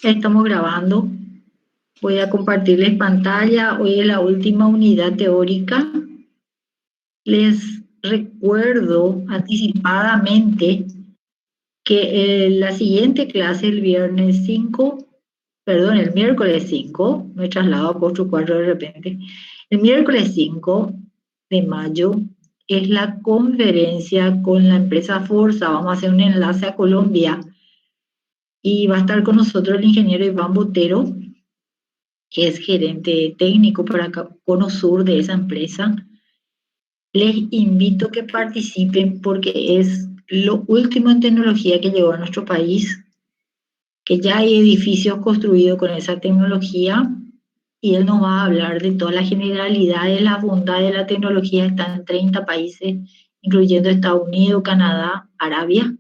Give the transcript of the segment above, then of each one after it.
Estamos grabando. Voy a compartirles pantalla. Hoy es la última unidad teórica. Les recuerdo anticipadamente que la siguiente clase, el miércoles 5, me traslado a Postro 4 de repente. El miércoles 5 de mayo es la conferencia con la empresa Forza. Vamos a hacer un enlace a Colombia y va a estar con nosotros el ingeniero Iván Botero, que es gerente técnico para Cono Sur de esa empresa. Les invito a que participen porque es lo último en tecnología que llegó a nuestro país, que ya hay edificios construidos con esa tecnología y él nos va a hablar de toda la generalidad de la bondad de la tecnología. Está en 30 países, incluyendo Estados Unidos, Canadá, Arabia,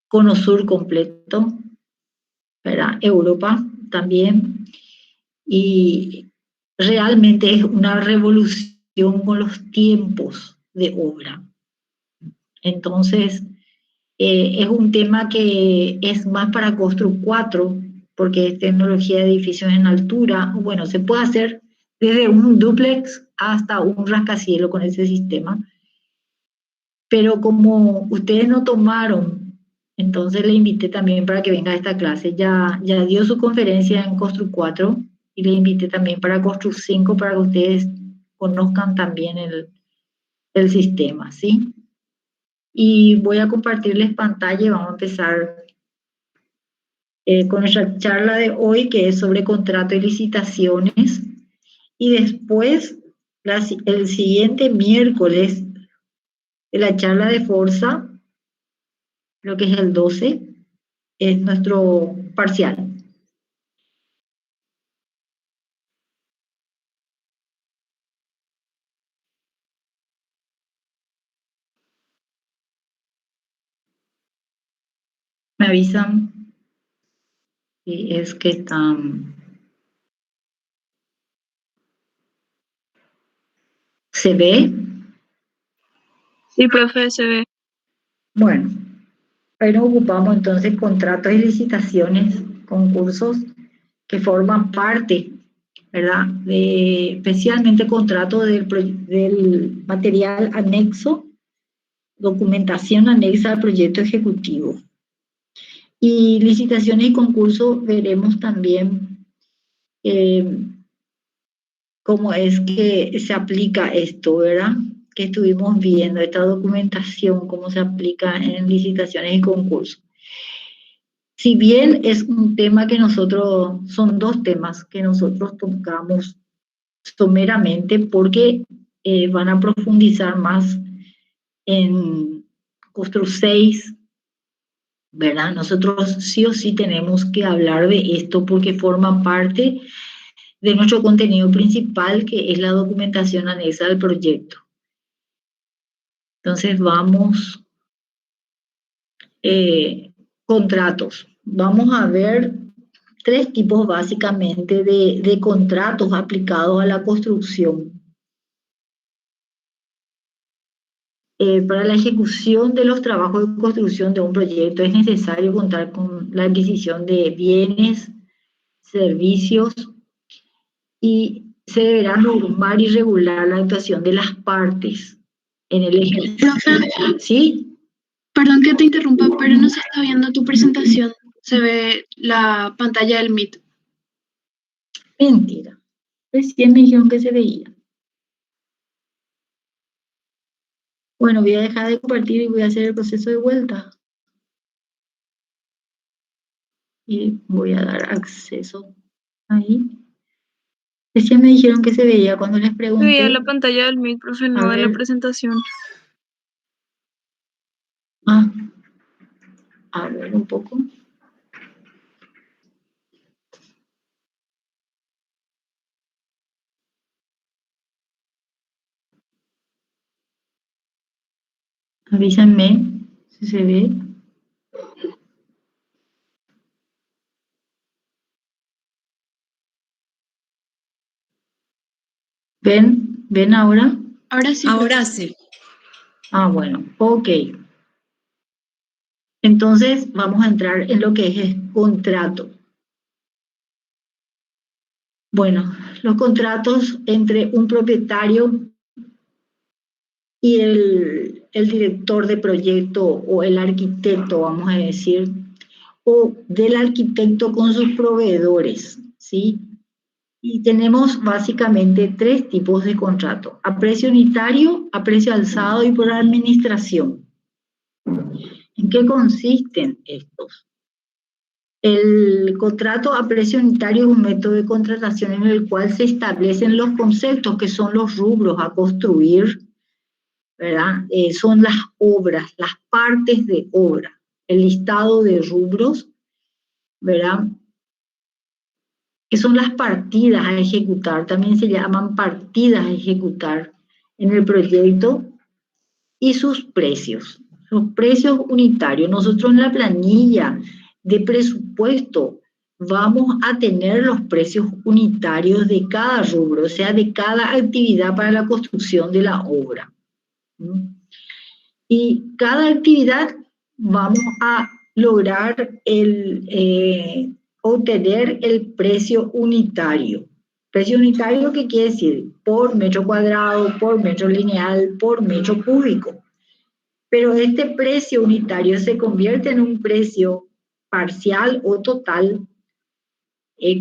Cono Sur completo, ¿verdad? Europa también. Y realmente es una revolución con los tiempos de obra. Entonces, es un tema que es más para Constru 4, porque es tecnología de edificios en altura. Bueno, se puede hacer desde un dúplex hasta un rascacielos con ese sistema. Pero como ustedes no tomaron, entonces le invité también para que venga a esta clase. Ya dio su conferencia en Constru 4 y le invité también para Constru 5 para que ustedes conozcan también el sistema, ¿sí? Y voy a compartirles pantalla y vamos a empezar con nuestra charla de hoy, que es sobre contrato y licitaciones. Y después, el siguiente miércoles, de la charla de Forza, lo que es el 12, es nuestro parcial. Me avisan si es que están... ¿Se ve? Sí, profe, se ve. Bueno, ahí nos ocupamos entonces contratos y licitaciones, concursos que forman parte, ¿verdad? Especialmente contratos del material anexo, documentación anexa al proyecto ejecutivo. Y licitaciones y concursos veremos también cómo es que se aplica esto, ¿verdad? Que estuvimos viendo, esta documentación, cómo se aplica en licitaciones y concursos. Si bien es un tema que nosotros, son dos temas que nosotros tocamos someramente porque van a profundizar más en Constru 6, ¿verdad? Nosotros sí o sí tenemos que hablar de esto porque forma parte de nuestro contenido principal, que es la documentación anexa al proyecto. Entonces vamos, contratos. Vamos a ver tres tipos básicamente de contratos aplicados a la construcción. Para la ejecución de los trabajos de construcción de un proyecto es necesario contar con la adquisición de bienes, servicios, y se deberá normar y regular la actuación de las partes en el ejercicio. Profe, ¿Sí? perdón que te interrumpa, pero no se está viendo tu presentación. Se ve la pantalla del Meet. Mentira. Recién me dijeron que se veía. Bueno, voy a dejar de compartir y voy a hacer el proceso de vuelta. Y voy a dar acceso ahí. Recién me dijeron que se veía cuando les Se veía la pregunté. pantalla del Meet, profe, A no de la ver. presentación. Ah, a ver un poco. Avísenme si se ve. ¿Ven? ¿Ven ahora? Ahora sí, profe. Ahora sí. Ah, bueno, ok. Entonces vamos a entrar en lo que es el contrato. Bueno, los contratos entre un propietario y el director de proyecto o el arquitecto, vamos a decir, o del arquitecto con sus proveedores, ¿sí? Y tenemos básicamente tres tipos de contrato: a precio unitario, a precio alzado y por administración. ¿En qué consisten estos? El contrato a precio unitario es un método de contratación en el cual se establecen los conceptos que son los rubros a construir, ¿verdad? Son las obras, las partes de obra, el listado de rubros, ¿verdad? Que son las partidas a ejecutar, también se llaman partidas a ejecutar en el proyecto, y sus precios, los precios unitarios. Nosotros en la planilla de presupuesto vamos a tener los precios unitarios de cada rubro, o sea, de cada actividad para la construcción de la obra. Y cada actividad vamos a lograr obtener el precio unitario. Precio unitario, ¿qué quiere decir? Por metro cuadrado, por metro lineal, por metro cúbico. Pero este precio unitario se convierte en un precio parcial o total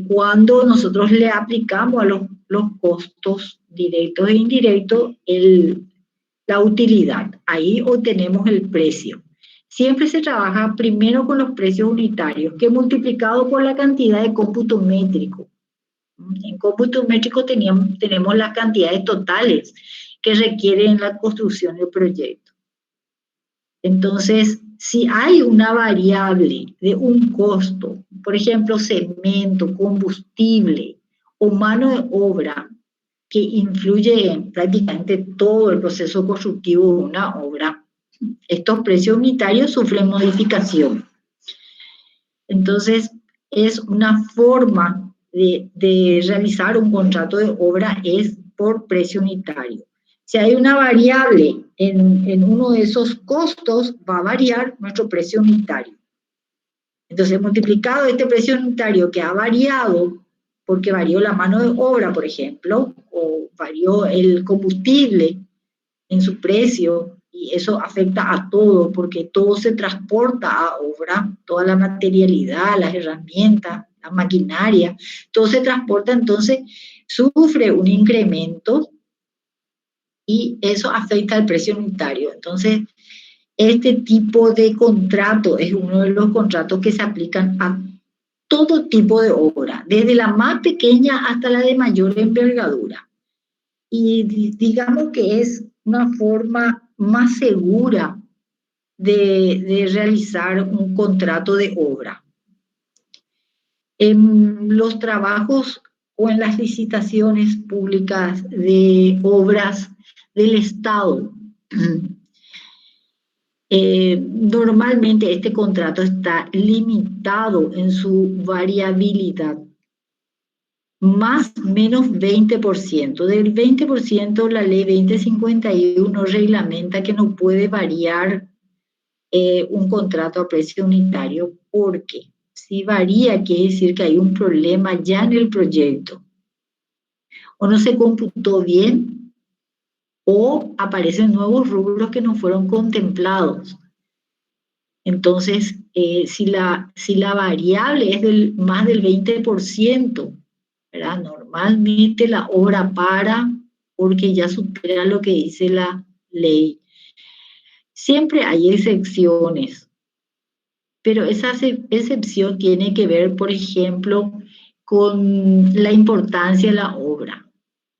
cuando nosotros le aplicamos a los costos directos e indirectos la utilidad. Ahí obtenemos el precio. Siempre se trabaja primero con los precios unitarios, que multiplicado por la cantidad de cómputo métrico. En cómputo métrico tenemos las cantidades totales que requieren la construcción del proyecto. Entonces, si hay una variable de un costo, por ejemplo, cemento, combustible o mano de obra, que influye en prácticamente todo el proceso constructivo de una obra, estos precios unitarios sufren modificación. Entonces, es una forma de realizar un contrato de obra, es por precio unitario. Si hay una variable en uno de esos costos, va a variar nuestro precio unitario. Entonces, multiplicado este precio unitario que ha variado, porque varió la mano de obra, por ejemplo, o varió el combustible en su precio, y eso afecta a todo, porque todo se transporta a obra, toda la materialidad, las herramientas, la maquinaria, todo se transporta, entonces sufre un incremento y eso afecta al precio unitario. Entonces, este tipo de contrato es uno de los contratos que se aplican a todo tipo de obra, desde la más pequeña hasta la de mayor envergadura. Y digamos que es una forma más segura de realizar un contrato de obra. En los trabajos o en las licitaciones públicas de obras del Estado, normalmente este contrato está limitado en su variabilidad, más menos 20%. Del 20%, la ley 2051 reglamenta que no puede variar un contrato a precio unitario, porque si varía quiere decir que hay un problema ya en el proyecto, o no se computó bien, o aparecen nuevos rubros que no fueron contemplados. Entonces, si la variable es más del 20%, ¿verdad? Normalmente la obra para porque ya supera lo que dice la ley. Siempre hay excepciones, pero esa excepción tiene que ver, por ejemplo, con la importancia de la obra.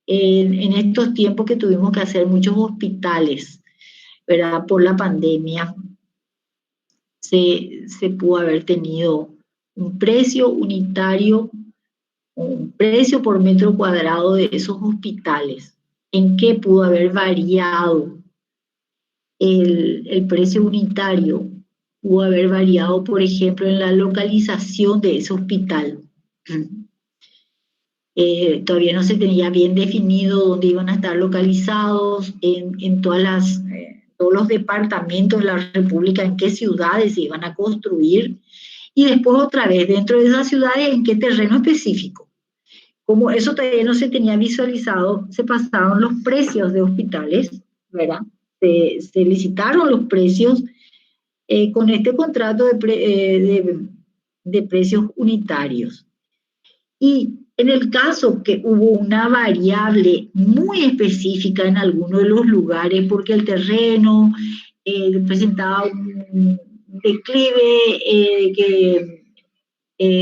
En estos tiempos que tuvimos que hacer muchos hospitales, ¿verdad? Por la pandemia, se pudo haber tenido un precio unitario, un precio por metro cuadrado de esos hospitales. ¿En qué pudo haber variado el precio unitario? Pudo haber variado, por ejemplo, en la localización de ese hospital. Todavía no se tenía bien definido dónde iban a estar localizados, en todos los departamentos de la República, en qué ciudades se iban a construir, y después otra vez dentro de esas ciudades en qué terreno específico. Como eso todavía no se tenía visualizado, se pasaron los precios de hospitales, ¿verdad? Se licitaron los precios con este contrato de precios unitarios. Y en el caso que hubo una variable muy específica en algunos de los lugares, porque el terreno presentaba un declive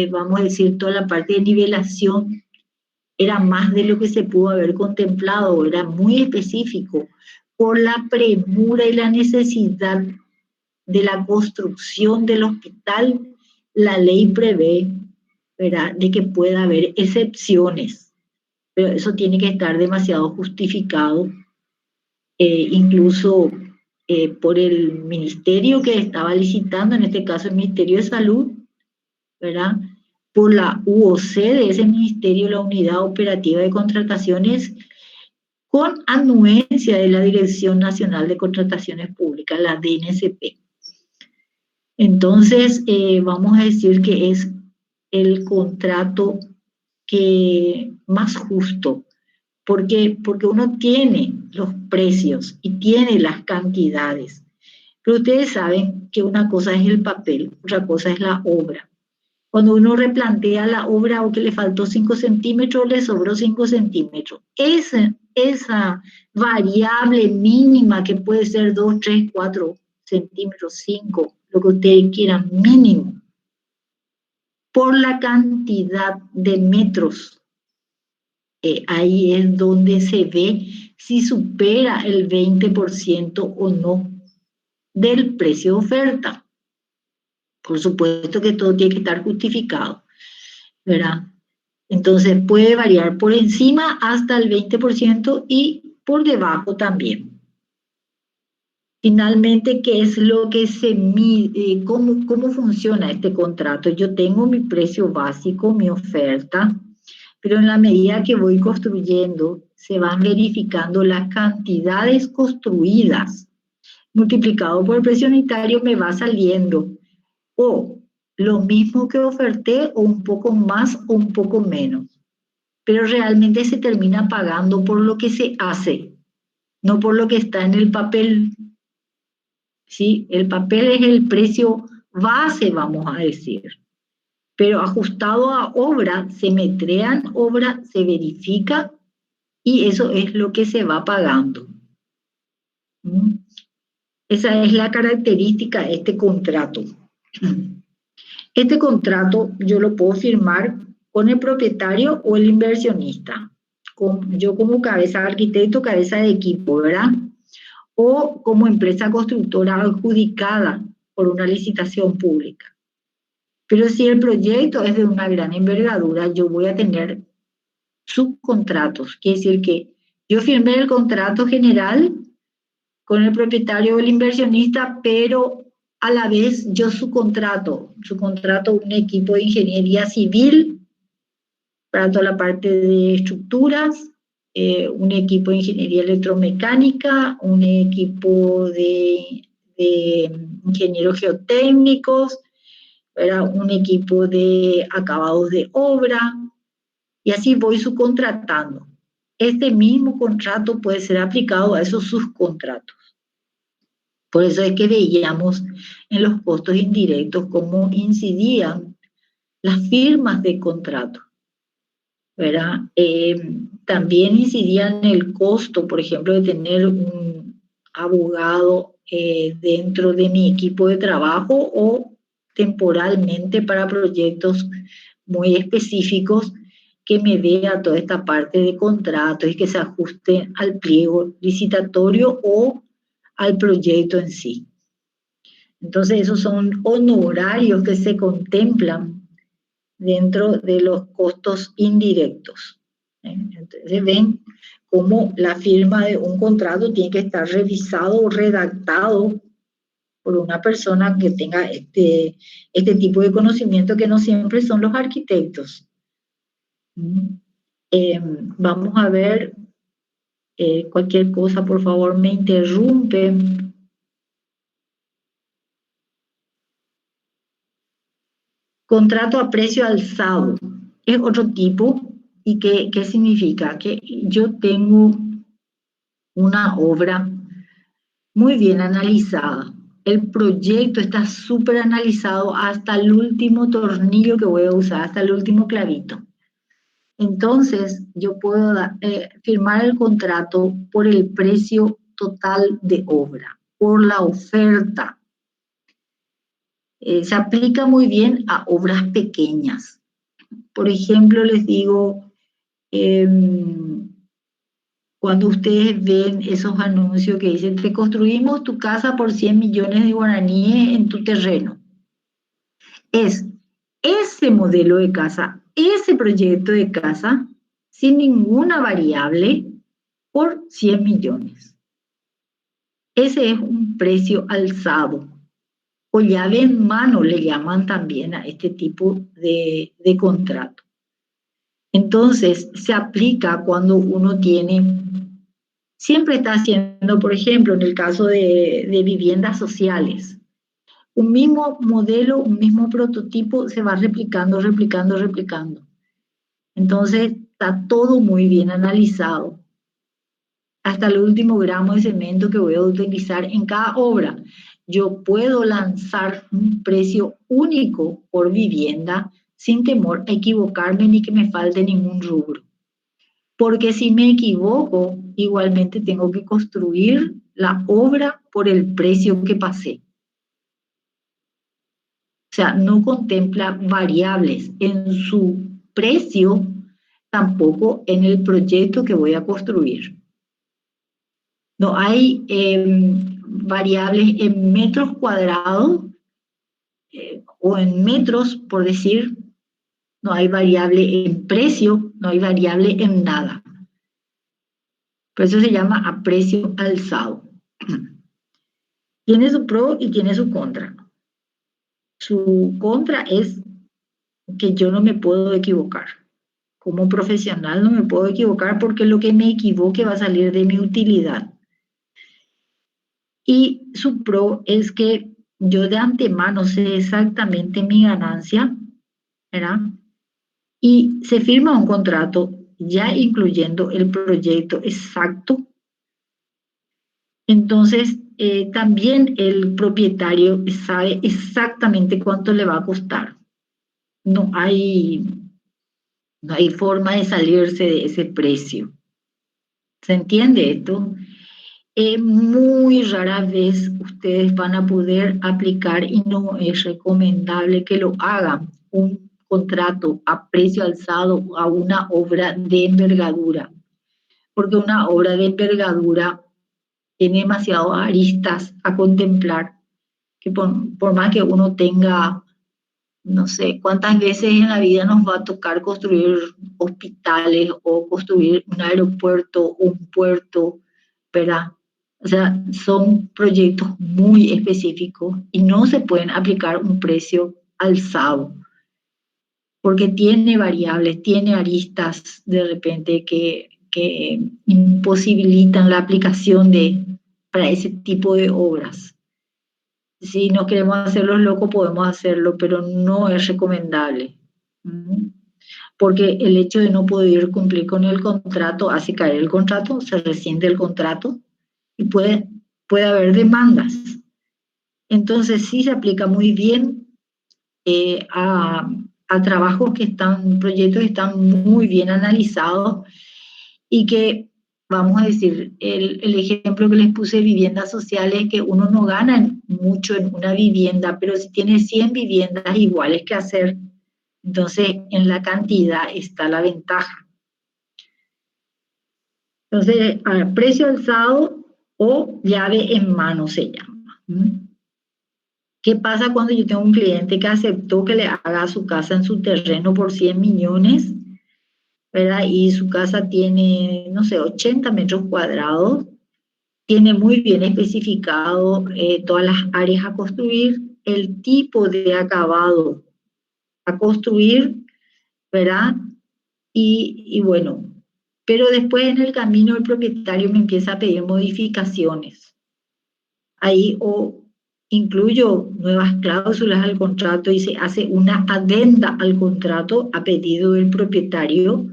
vamos a decir, toda la parte de nivelación era más de lo que se pudo haber contemplado, era muy específico, por la premura y la necesidad de la construcción del hospital, la ley prevé, ¿verdad?, de que pueda haber excepciones, pero eso tiene que estar demasiado justificado, incluso por el ministerio que estaba licitando, en este caso el Ministerio de Salud, ¿verdad?, por la UOC de ese ministerio, la Unidad Operativa de Contrataciones, con anuencia de la Dirección Nacional de Contrataciones Públicas, la DNCP. Entonces, vamos a decir que es el contrato que más justo, porque uno tiene los precios y tiene las cantidades, pero ustedes saben que una cosa es el papel, otra cosa es la obra. Cuando uno replantea la obra o que le faltó 5 centímetros, le sobró 5 centímetros. Esa variable mínima que puede ser 2, 3, 4 centímetros, 5, lo que ustedes quieran, mínimo, por la cantidad de metros, ahí es donde se ve si supera el 20% o no del precio de oferta. Por supuesto que todo tiene que estar justificado, ¿verdad? Entonces puede variar por encima hasta el 20% y por debajo también. Finalmente, ¿qué es lo que se mide? ¿Cómo funciona este contrato? Yo tengo mi precio básico, mi oferta, pero en la medida que voy construyendo, se van verificando las cantidades construidas. Multiplicado por el precio unitario me va saliendo o lo mismo que oferté o un poco más o un poco menos. Pero realmente se termina pagando por lo que se hace, no por lo que está en el papel. ¿Sí? El papel es el precio base, vamos a decir. Pero ajustado a obra, se metrean obra, se verifica y eso es lo que se va pagando. ¿Mm? Esa es la característica de este contrato. Este contrato yo lo puedo firmar con el propietario o el inversionista. Yo como cabeza de arquitecto, cabeza de equipo, ¿verdad? O como empresa constructora adjudicada por una licitación pública. Pero si el proyecto es de una gran envergadura, yo voy a tener subcontratos. Quiere decir que yo firmé el contrato general con el propietario o el inversionista, pero a la vez yo subcontrato un equipo de ingeniería civil para toda la parte de estructuras, un equipo de ingeniería electromecánica, un equipo de ingenieros geotécnicos, un equipo de acabados de obra, y así voy subcontratando. Este mismo contrato puede ser aplicado a esos subcontratos. Por eso es que veíamos en los costos indirectos cómo incidían las firmas de contrato, ¿verdad? También incidían en el costo, por ejemplo, de tener un abogado dentro de mi equipo de trabajo o temporalmente para proyectos muy específicos que me vea toda esta parte de contratos y que se ajuste al pliego licitatorio o al proyecto en sí. Entonces, esos son honorarios que se contemplan dentro de los costos indirectos. Entonces, ven cómo la firma de un contrato tiene que estar revisado o redactado por una persona que tenga este tipo de conocimiento, que no siempre son los arquitectos. Vamos a ver, cualquier cosa, por favor, me interrumpen. Contrato a precio alzado es otro tipo ¿Y qué significa? Que yo tengo una obra muy bien analizada. El proyecto está súper analizado hasta el último tornillo que voy a usar, hasta el último clavito. Entonces, yo puedo firmar el contrato por el precio total de obra, por la oferta. Se aplica muy bien a obras pequeñas. Por ejemplo, les digo, cuando ustedes ven esos anuncios que dicen, te construimos tu casa por 100 millones de guaraníes en tu terreno. Es ese modelo de casa, ese proyecto de casa, sin ninguna variable, por 100 millones. Ese es un precio alzado, o llave en mano le llaman también a este tipo de contrato. Entonces, se aplica cuando uno siempre está haciendo, por ejemplo, en el caso de viviendas sociales, un mismo modelo, un mismo prototipo se va replicando, replicando, replicando. Entonces, está todo muy bien analizado, hasta el último gramo de cemento que voy a utilizar en cada obra. Yo puedo lanzar un precio único por vivienda sin temor a equivocarme ni que me falte ningún rubro. Porque si me equivoco, igualmente tengo que construir la obra por el precio que pasé. O sea, no contempla variables en su precio, tampoco en el proyecto que voy a construir. No hay variables en metros cuadrados o en metros, por decir, no hay variable en precio, no hay variable en nada. Por eso se llama a precio alzado. Tiene su pro y tiene su contra. Su contra es que yo no me puedo equivocar. Como profesional no me puedo equivocar porque lo que me equivoque va a salir de mi utilidad. Y su pro es que yo de antemano sé exactamente mi ganancia, ¿verdad? Y se firma un contrato ya incluyendo el proyecto exacto. Entonces, también el propietario sabe exactamente cuánto le va a costar. No hay forma de salirse de ese precio. ¿Se entiende esto? Muy rara vez ustedes van a poder aplicar y no es recomendable que lo hagan un contrato a precio alzado a una obra de envergadura, porque una obra de envergadura tiene demasiadas aristas a contemplar, que por más que uno tenga, no sé, cuántas veces en la vida nos va a tocar construir hospitales o construir un aeropuerto o un puerto, ¿verdad? O sea, son proyectos muy específicos y no se pueden aplicar un precio alzado, porque tiene variables, tiene aristas de repente que imposibilitan la aplicación para ese tipo de obras. Si no queremos hacerlos locos, podemos hacerlo, pero no es recomendable. Porque el hecho de no poder cumplir con el contrato hace caer el contrato, se rescinde el contrato y puede haber demandas. Entonces sí se aplica muy bien a trabajos proyectos que están muy bien analizados y que, vamos a decir, el ejemplo que les puse de viviendas sociales, que uno no gana mucho en una vivienda, pero si tiene 100 viviendas iguales que hacer, entonces en la cantidad está la ventaja. Entonces, a precio alzado o llave en mano se llama. ¿Qué pasa cuando yo tengo un cliente que aceptó que le haga su casa en su terreno por 100 millones, ¿verdad? Y su casa tiene, no sé, 80 metros cuadrados, tiene muy bien especificado todas las áreas a construir, el tipo de acabado a construir, ¿verdad? Y bueno, pero después en el camino el propietario me empieza a pedir modificaciones. Ahí o incluyo nuevas cláusulas al contrato y se hace una adenda al contrato a pedido del propietario,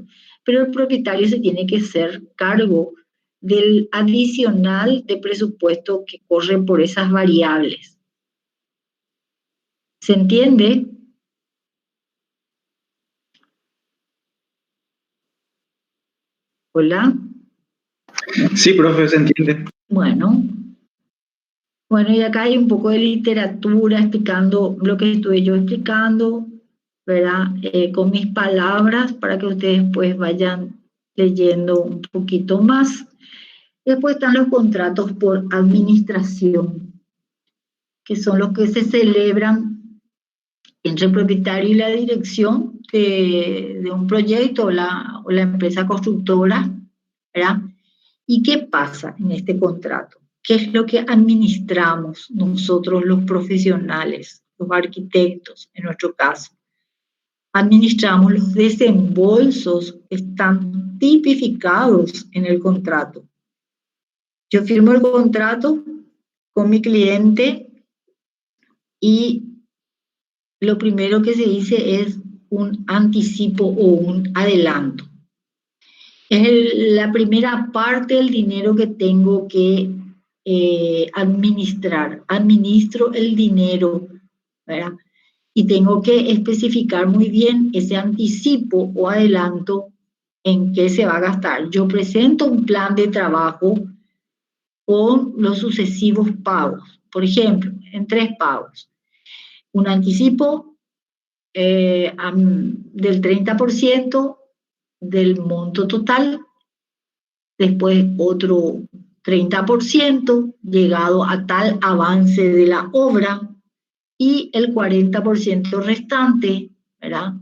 pero el propietario se tiene que hacer cargo del adicional de presupuesto que corre por esas variables. ¿Se entiende? ¿Hola? Sí, profe, se entiende. Bueno, y acá hay un poco de literatura explicando lo que estuve yo explicando, ¿verdad? Con mis palabras para que ustedes pues vayan leyendo un poquito más. Después están los contratos por administración, que son los que se celebran entre el propietario y la dirección de un proyecto o la empresa constructora, ¿verdad? ¿Y qué pasa en este contrato? ¿Qué es lo que administramos nosotros los profesionales, los arquitectos en nuestro caso? Administramos los desembolsos que están tipificados en el contrato. Yo firmo el contrato con mi cliente y lo primero que se dice es un anticipo o un adelanto. Es la primera parte del dinero que tengo que administrar. Administro el dinero, ¿verdad? Y tengo que especificar muy bien ese anticipo o adelanto en qué se va a gastar. Yo presento un plan de trabajo con los sucesivos pagos. Por ejemplo, en 3 pagos. Un anticipo del 30% del monto total, después otro 30% llegado a tal avance de la obra y el 40% restante, ¿verdad?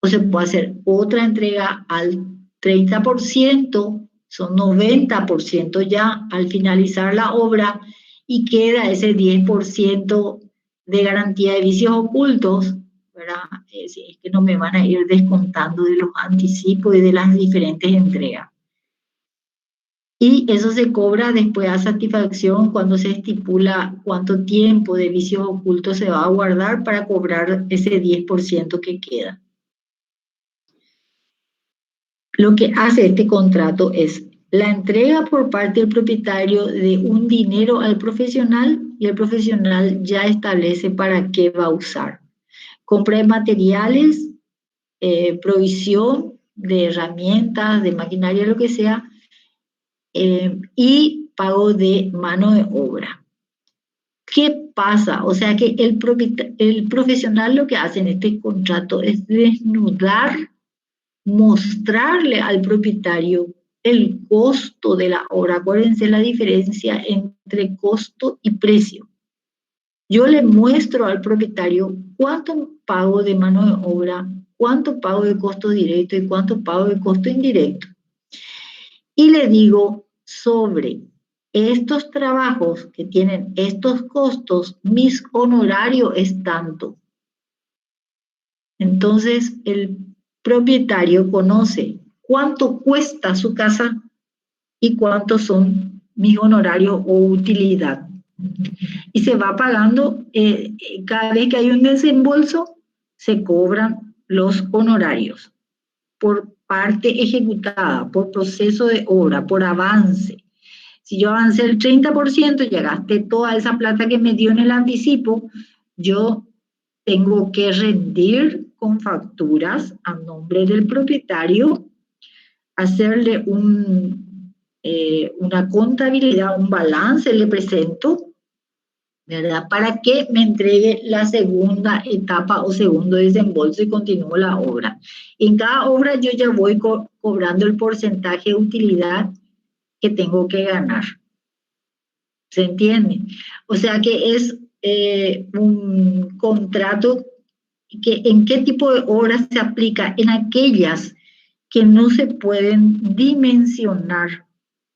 O se puede hacer otra entrega al 30%, son 90% ya al finalizar la obra y queda ese 10% de garantía de vicios ocultos, ¿verdad? Es que no me van a ir descontando de los anticipos y de las diferentes entregas. Y eso se cobra después a satisfacción cuando se estipula cuánto tiempo de vicios ocultos se va a guardar para cobrar ese 10% que queda. Lo que hace este contrato es la entrega por parte del propietario de un dinero al profesional y el profesional ya establece para qué va a usar. Compra de materiales, provisión de herramientas, de maquinaria, lo que sea, y pago de mano de obra. ¿Qué pasa? O sea que el profesional lo que hace en este contrato es desnudar, mostrarle al propietario el costo de la obra. Acuérdense la diferencia entre costo y precio. Yo le muestro al propietario cuánto pago de mano de obra, cuánto pago de costo directo y cuánto pago de costo indirecto. Y le digo, sobre estos trabajos que tienen estos costos, mis honorarios es tanto. Entonces, el propietario conoce cuánto cuesta su casa y cuántos son mis honorarios o utilidad. Y se va pagando, cada vez que hay un desembolso, se cobran los honorarios por parte ejecutada, por proceso de obra, por avance. Si yo avancé el 30%, ya gasté toda esa plata que me dio en el anticipo, yo tengo que rendir con facturas a nombre del propietario, hacerle una contabilidad, un balance, le presento, ¿verdad? Para que me entregue la segunda etapa o segundo desembolso y continúo la obra. En cada obra yo ya voy cobrando el porcentaje de utilidad que tengo que ganar. ¿Se entiende? O sea que es un contrato que en qué tipo de obras se aplica, en aquellas que no se pueden dimensionar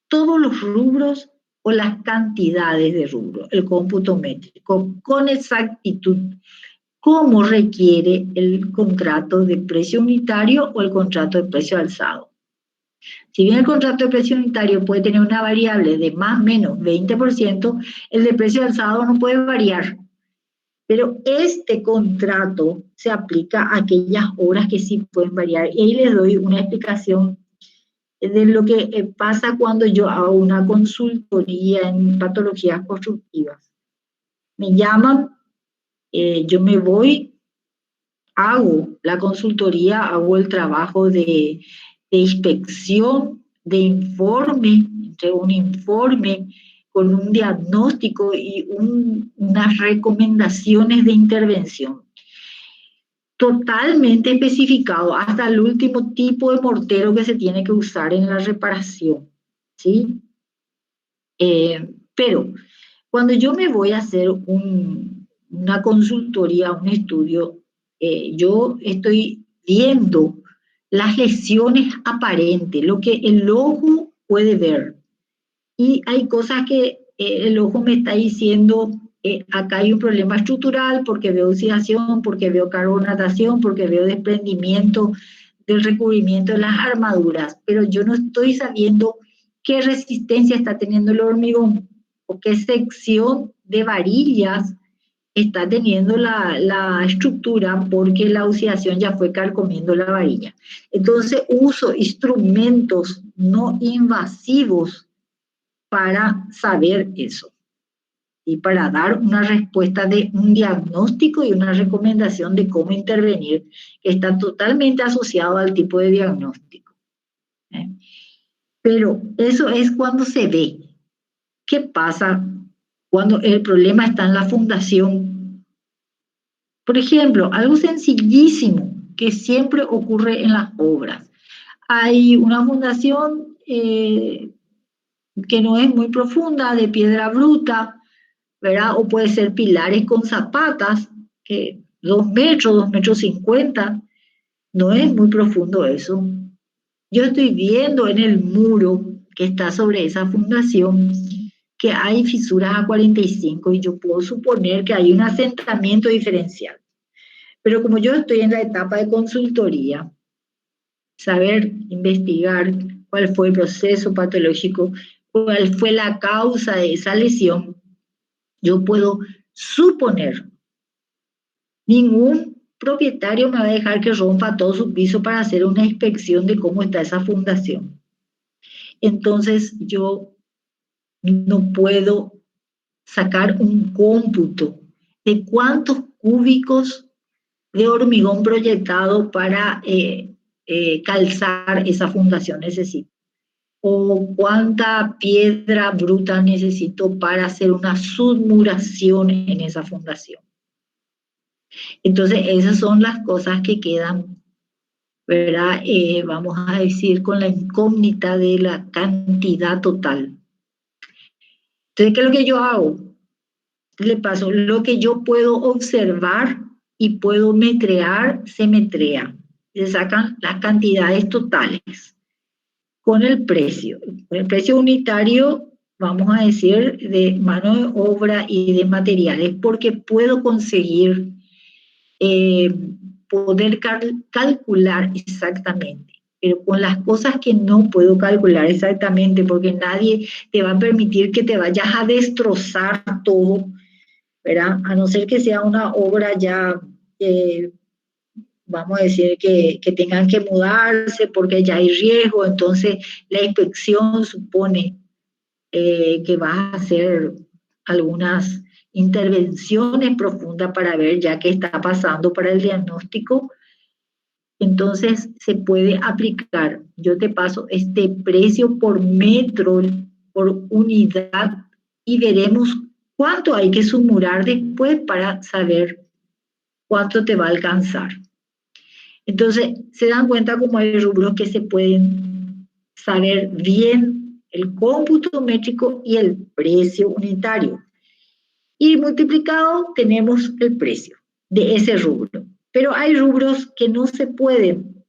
todos los rubros o las cantidades de rubros, el cómputo métrico, con exactitud, como requiere el contrato de precio unitario o el contrato de precio alzado. Si bien el contrato de precio unitario puede tener una variable de más o menos 20%, el de precio alzado no puede variar. Pero este contrato se aplica a aquellas obras que sí pueden variar. Y ahí les doy una explicación de lo que pasa cuando yo hago una consultoría en patologías constructivas. Me llaman, yo me voy, hago la consultoría, hago el trabajo de inspección, de informe, entrego un informe con un diagnóstico y unas recomendaciones de intervención. Totalmente especificado hasta el último tipo de mortero que se tiene que usar en la reparación, ¿sí? Pero cuando yo me voy a hacer una consultoría, un estudio, yo estoy viendo las lesiones aparentes, lo que el ojo puede ver. Y hay cosas que el ojo me está diciendo, acá hay un problema estructural porque veo oxidación, porque veo carbonatación, porque veo desprendimiento del recubrimiento de las armaduras, pero yo no estoy sabiendo qué resistencia está teniendo el hormigón o qué sección de varillas está teniendo la estructura porque la oxidación ya fue carcomiendo la varilla. Entonces uso instrumentos no invasivos para saber eso y para dar una respuesta de un diagnóstico y una recomendación de cómo intervenir, que está totalmente asociado al tipo de diagnóstico. Pero eso es cuando se ve. ¿Qué pasa cuando el problema está en la fundación? Por ejemplo, algo sencillísimo que siempre ocurre en las obras. Hay una fundación que no es muy profunda, de piedra bruta, ¿verdad? O puede ser pilares con zapatas, que 2 metros, 2 metros 50, no es muy profundo eso. Yo estoy viendo en el muro que está sobre esa fundación que hay fisuras a 45 y yo puedo suponer que hay un asentamiento diferencial. Pero como yo estoy en la etapa de consultoría, saber investigar cuál fue el proceso patológico, cuál fue la causa de esa lesión, yo puedo suponer. Ningún propietario me va a dejar que rompa todo su piso para hacer una inspección de cómo está esa fundación. Entonces yo no puedo sacar un cómputo de cuántos cúbicos de hormigón proyectado para calzar esa fundación necesito, o cuánta piedra bruta necesito para hacer una submuración en esa fundación. Entonces esas son las cosas que quedan, ¿verdad? Vamos a decir con la incógnita de la cantidad total. Entonces, ¿qué es lo que yo hago? Le paso lo que yo puedo observar y puedo metrear, se metrea. Se sacan las cantidades totales con el precio. El precio unitario, vamos a decir, de mano de obra y de materiales, porque puedo conseguir poder calcular exactamente. Pero con las cosas que no puedo calcular exactamente, porque nadie te va a permitir que te vayas a destrozar todo, ¿verdad? A no ser que sea una obra ya, vamos a decir, que tengan que mudarse porque ya hay riesgo, entonces la inspección supone que vas a hacer algunas intervenciones profundas para ver ya qué está pasando para el diagnóstico. Entonces se puede aplicar, yo te paso este precio por metro, por unidad, y veremos cuánto hay que sumurar después para saber cuánto te va a alcanzar. Entonces, se dan cuenta como hay rubros que se pueden saber bien el cómputo métrico y el precio unitario. Y multiplicado tenemos el precio de ese rubro. Pero hay rubros que no se pueden.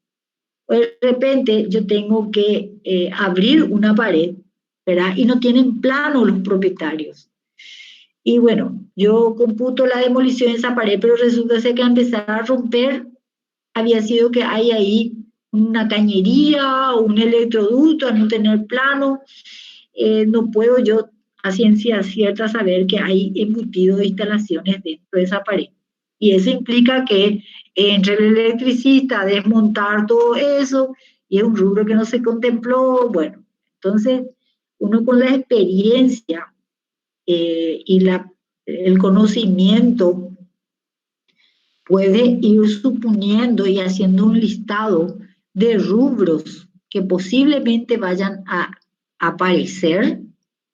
De repente yo tengo que abrir una pared, ¿verdad? Y no tienen plano los propietarios. Y bueno, yo computo la demolición de esa pared, pero resulta ser que al empezar a romper había sido que hay ahí una cañería o un electroducto, a no tener plano. No puedo yo a ciencia cierta saber que hay embutido de instalaciones dentro de esa pared. Y eso implica que entre el electricista, desmontar todo eso, y es un rubro que no se contempló. Bueno, entonces uno con la experiencia y el conocimiento puede ir suponiendo y haciendo un listado de rubros que posiblemente vayan a aparecer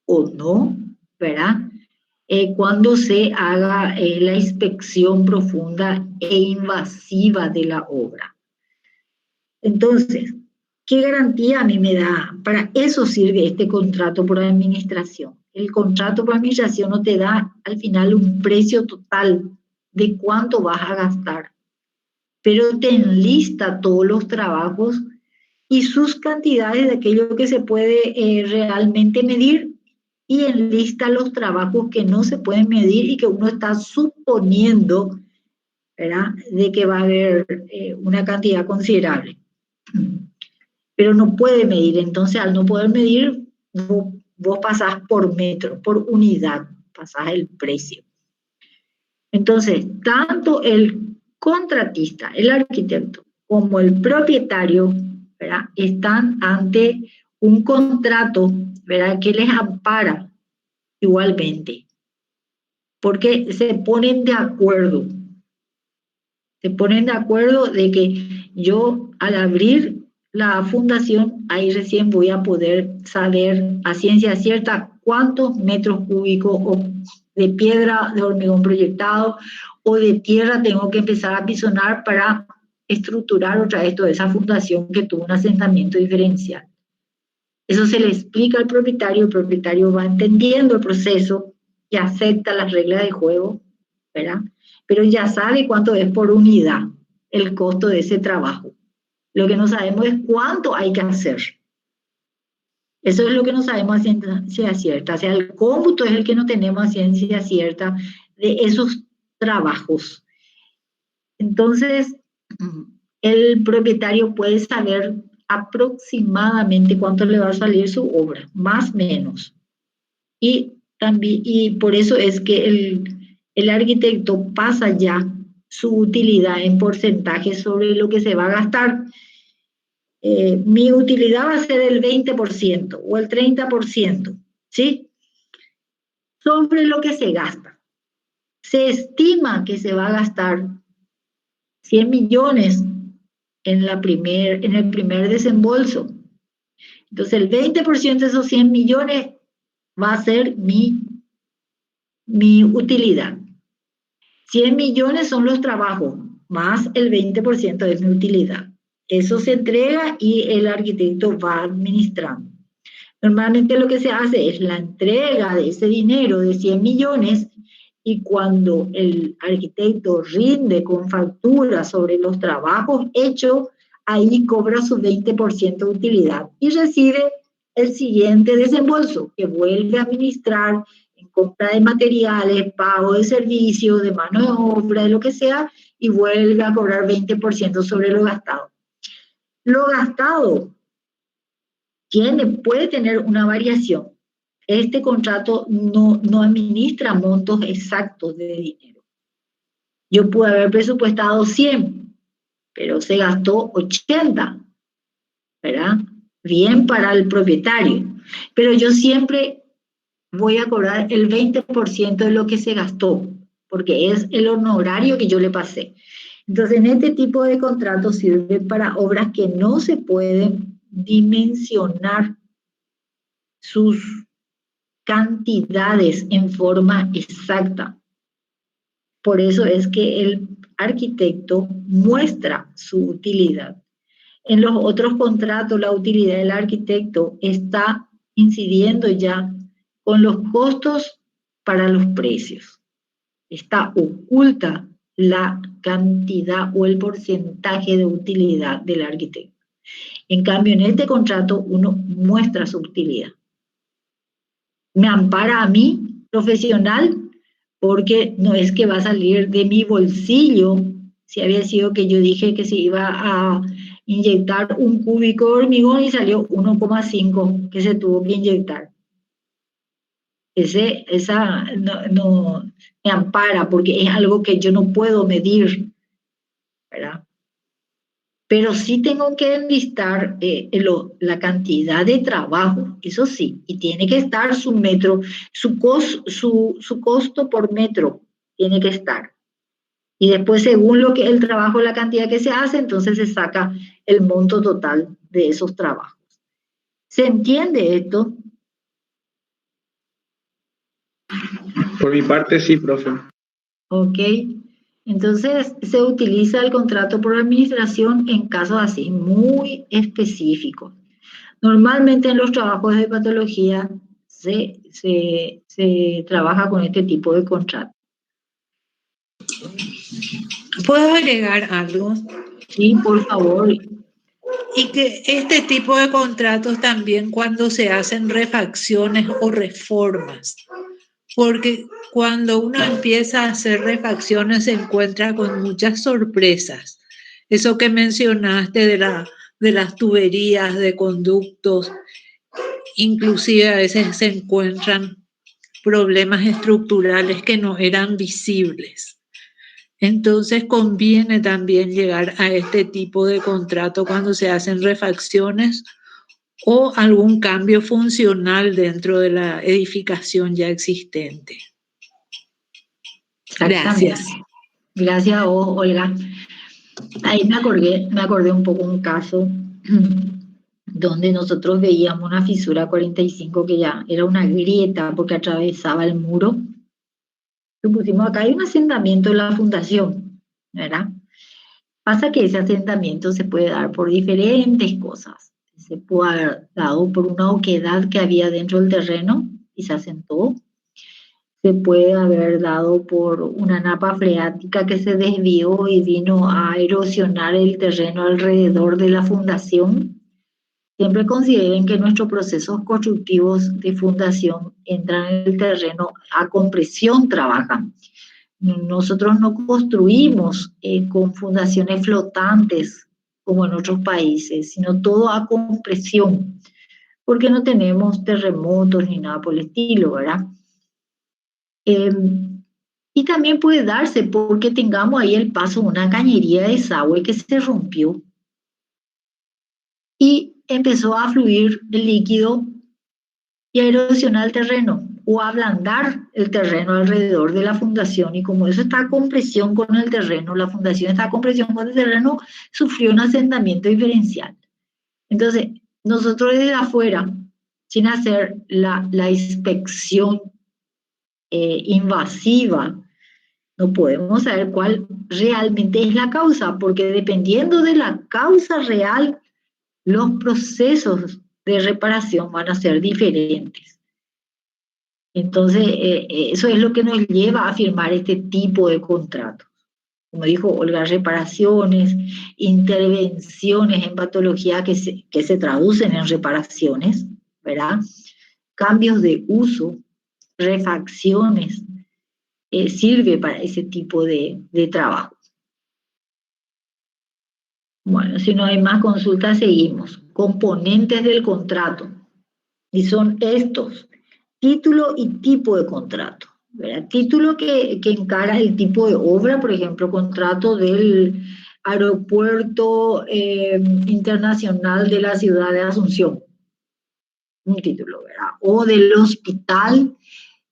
o no, ¿verdad? Cuando se haga la inspección profunda e invasiva de la obra. Entonces, ¿qué garantía a mí me da? Para eso sirve este contrato por administración. El contrato por administración no te da al final un precio total de cuánto vas a gastar, pero te enlista todos los trabajos y sus cantidades de aquello que se puede realmente medir, y enlista los trabajos que no se pueden medir y que uno está suponiendo, ¿verdad?, de que va a haber una cantidad considerable. Pero no puede medir, entonces al no poder medir, vos pasás por metro, por unidad, pasás el precio. Entonces, tanto el contratista, el arquitecto, como el propietario, ¿verdad?, están ante un contrato, ¿verdad?, que les ampara igualmente, porque se ponen de acuerdo de que yo al abrir la fundación, ahí recién voy a poder saber a ciencia cierta cuántos metros cúbicos de piedra de hormigón proyectado o de tierra tengo que empezar a apisonar para estructurar otra vez toda esa fundación que tuvo un asentamiento diferencial. Eso se le explica al propietario, el propietario va entendiendo el proceso y acepta las reglas del juego, ¿verdad? Pero ya sabe cuánto es por unidad el costo de ese trabajo. Lo que no sabemos es cuánto hay que hacer. Eso es lo que no sabemos a ciencia cierta. O sea, el cómputo es el que no tenemos a ciencia cierta de esos trabajos. Entonces, el propietario puede saber aproximadamente cuánto le va a salir su obra, más o menos. Y por eso es que el arquitecto pasa ya su utilidad en porcentaje sobre lo que se va a gastar. Mi utilidad va a ser el 20% o el 30%, ¿sí? Sobre lo que se gasta. Se estima que se va a gastar 100 millones en el primer desembolso. Entonces el 20% de esos 100 millones va a ser mi utilidad. 100 millones son los trabajos, más el 20% es mi utilidad. Eso se entrega y el arquitecto va administrando. Normalmente lo que se hace es la entrega de ese dinero de 100 millones y cuando el arquitecto rinde con factura sobre los trabajos hechos, ahí cobra su 20% de utilidad y recibe el siguiente desembolso que vuelve a administrar en compra de materiales, pago de servicios, de mano de obra, de lo que sea, y vuelve a cobrar 20% sobre lo gastado. Lo gastado puede tener una variación. Este contrato no administra montos exactos de dinero. Yo pude haber presupuestado 100, pero se gastó 80, ¿verdad? Bien para el propietario. Pero yo siempre voy a cobrar el 20% de lo que se gastó, porque es el honorario que yo le pasé. Entonces, en este tipo de contratos sirve para obras que no se pueden dimensionar sus cantidades en forma exacta. Por eso es que el arquitecto muestra su utilidad. En los otros contratos, la utilidad del arquitecto está incidiendo ya con los costos para los precios. Está oculta la cantidad o el porcentaje de utilidad del arquitecto. En cambio, en este contrato uno muestra su utilidad. Me ampara a mí, profesional, porque no es que va a salir de mi bolsillo, si había sido que yo dije que se iba a inyectar un cúbico de hormigón y salió 1,5 que se tuvo que inyectar. Esa no me ampara porque es algo que yo no puedo medir, ¿verdad? Pero sí tengo que enlistar la cantidad de trabajo, eso sí, y tiene que estar su metro, su costo por metro tiene que estar. Y después, según lo que el trabajo, la cantidad que se hace, entonces se saca el monto total de esos trabajos. ¿Se entiende esto? Por mi parte, sí, profe. Ok. Entonces, se utiliza el contrato por administración en casos así, muy específicos. Normalmente en los trabajos de patología se trabaja con este tipo de contrato. ¿Puedo agregar algo? Sí, por favor. Y que este tipo de contratos también cuando se hacen refacciones o reformas, porque cuando uno empieza a hacer refacciones se encuentra con muchas sorpresas. Eso que mencionaste de las tuberías, de conductos, inclusive a veces se encuentran problemas estructurales que no eran visibles. Entonces conviene también llegar a este tipo de contrato cuando se hacen refacciones o algún cambio funcional dentro de la edificación ya existente. Gracias. Gracias a vos, Olga. Ahí me acordé un poco un caso donde nosotros veíamos una fisura 45 que ya era una grieta porque atravesaba el muro. Y pusimos acá, hay un asentamiento en la fundación, ¿verdad? Pasa que ese asentamiento se puede dar por diferentes cosas. Se puede haber dado por una oquedad que había dentro del terreno y se asentó. Se puede haber dado por una napa freática que se desvió y vino a erosionar el terreno alrededor de la fundación. Siempre consideren que nuestros procesos constructivos de fundación entran en el terreno, a compresión trabajan. Nosotros no construimos con fundaciones flotantes como en otros países, sino todo a compresión, porque no tenemos terremotos ni nada por el estilo, ¿verdad? Y también puede darse porque tengamos ahí el paso de una cañería de desagüe que se rompió y empezó a fluir el líquido y a erosionar el terreno o a ablandar el terreno alrededor de la fundación, y como eso está a compresión con el terreno, la fundación está a compresión con el terreno, sufrió un asentamiento diferencial. Entonces, nosotros desde afuera, sin hacer la inspección invasiva, no podemos saber cuál realmente es la causa, porque dependiendo de la causa real, los procesos de reparación van a ser diferentes. Entonces, eso es lo que nos lleva a firmar este tipo de contratos. Como dijo Olga, reparaciones, intervenciones en patología que se traducen en reparaciones, ¿verdad? Cambios de uso, refacciones, sirve para ese tipo de trabajo. Bueno, si no hay más consultas, seguimos. Componentes del contrato. Y son estos: título y tipo de contrato, ¿verdad? Título que encara el tipo de obra, por ejemplo, contrato del Aeropuerto Internacional de la Ciudad de Asunción, un título, ¿verdad? O del Hospital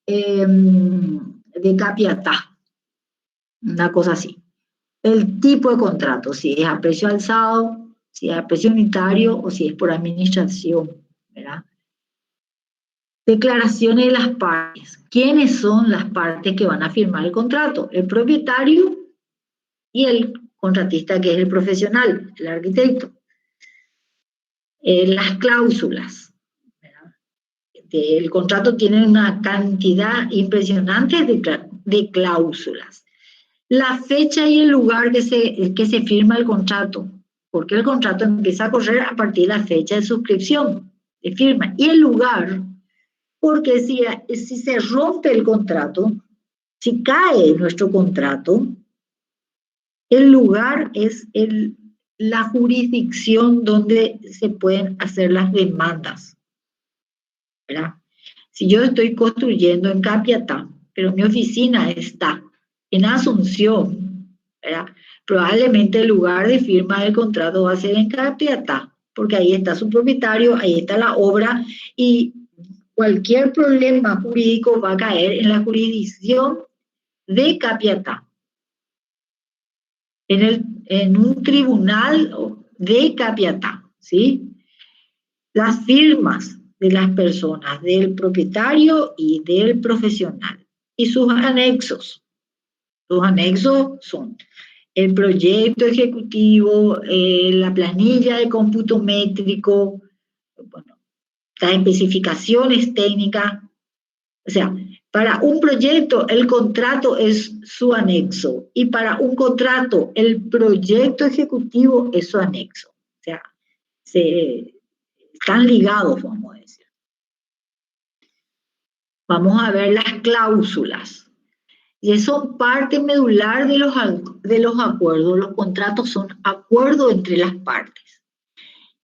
de Capiatá, una cosa así. El tipo de contrato, si es a precio alzado, si es a precio unitario o si es por administración, ¿verdad? Declaraciones de las partes. ¿Quiénes son las partes que van a firmar el contrato? El propietario y el contratista, que es el profesional, el arquitecto. Las cláusulas, ¿verdad? El contrato tiene una cantidad impresionante de cláusulas. La fecha y el lugar que se firma el contrato, porque el contrato empieza a correr a partir de la fecha de suscripción, de firma, y el lugar, porque si se rompe el contrato, si cae nuestro contrato, el lugar es la jurisdicción donde se pueden hacer las demandas, ¿verdad? Si yo estoy construyendo en Capiatá, pero mi oficina está en Asunción, ¿verdad? Probablemente el lugar de firma del contrato va a ser en Capiatá, porque ahí está su propietario, ahí está la obra y cualquier problema jurídico va a caer en la jurisdicción de Capiatá, en un tribunal de Capiatá, ¿sí? Las firmas de las personas, del propietario y del profesional, y sus anexos. Los anexos son el proyecto ejecutivo, la planilla de cómputo métrico, bueno, las especificaciones técnicas. O sea, para un proyecto el contrato es su anexo y para un contrato el proyecto ejecutivo es su anexo. O sea, están ligados, vamos a decir. Vamos a ver las cláusulas. Y son parte medular de los acuerdos. Los contratos son acuerdos entre las partes.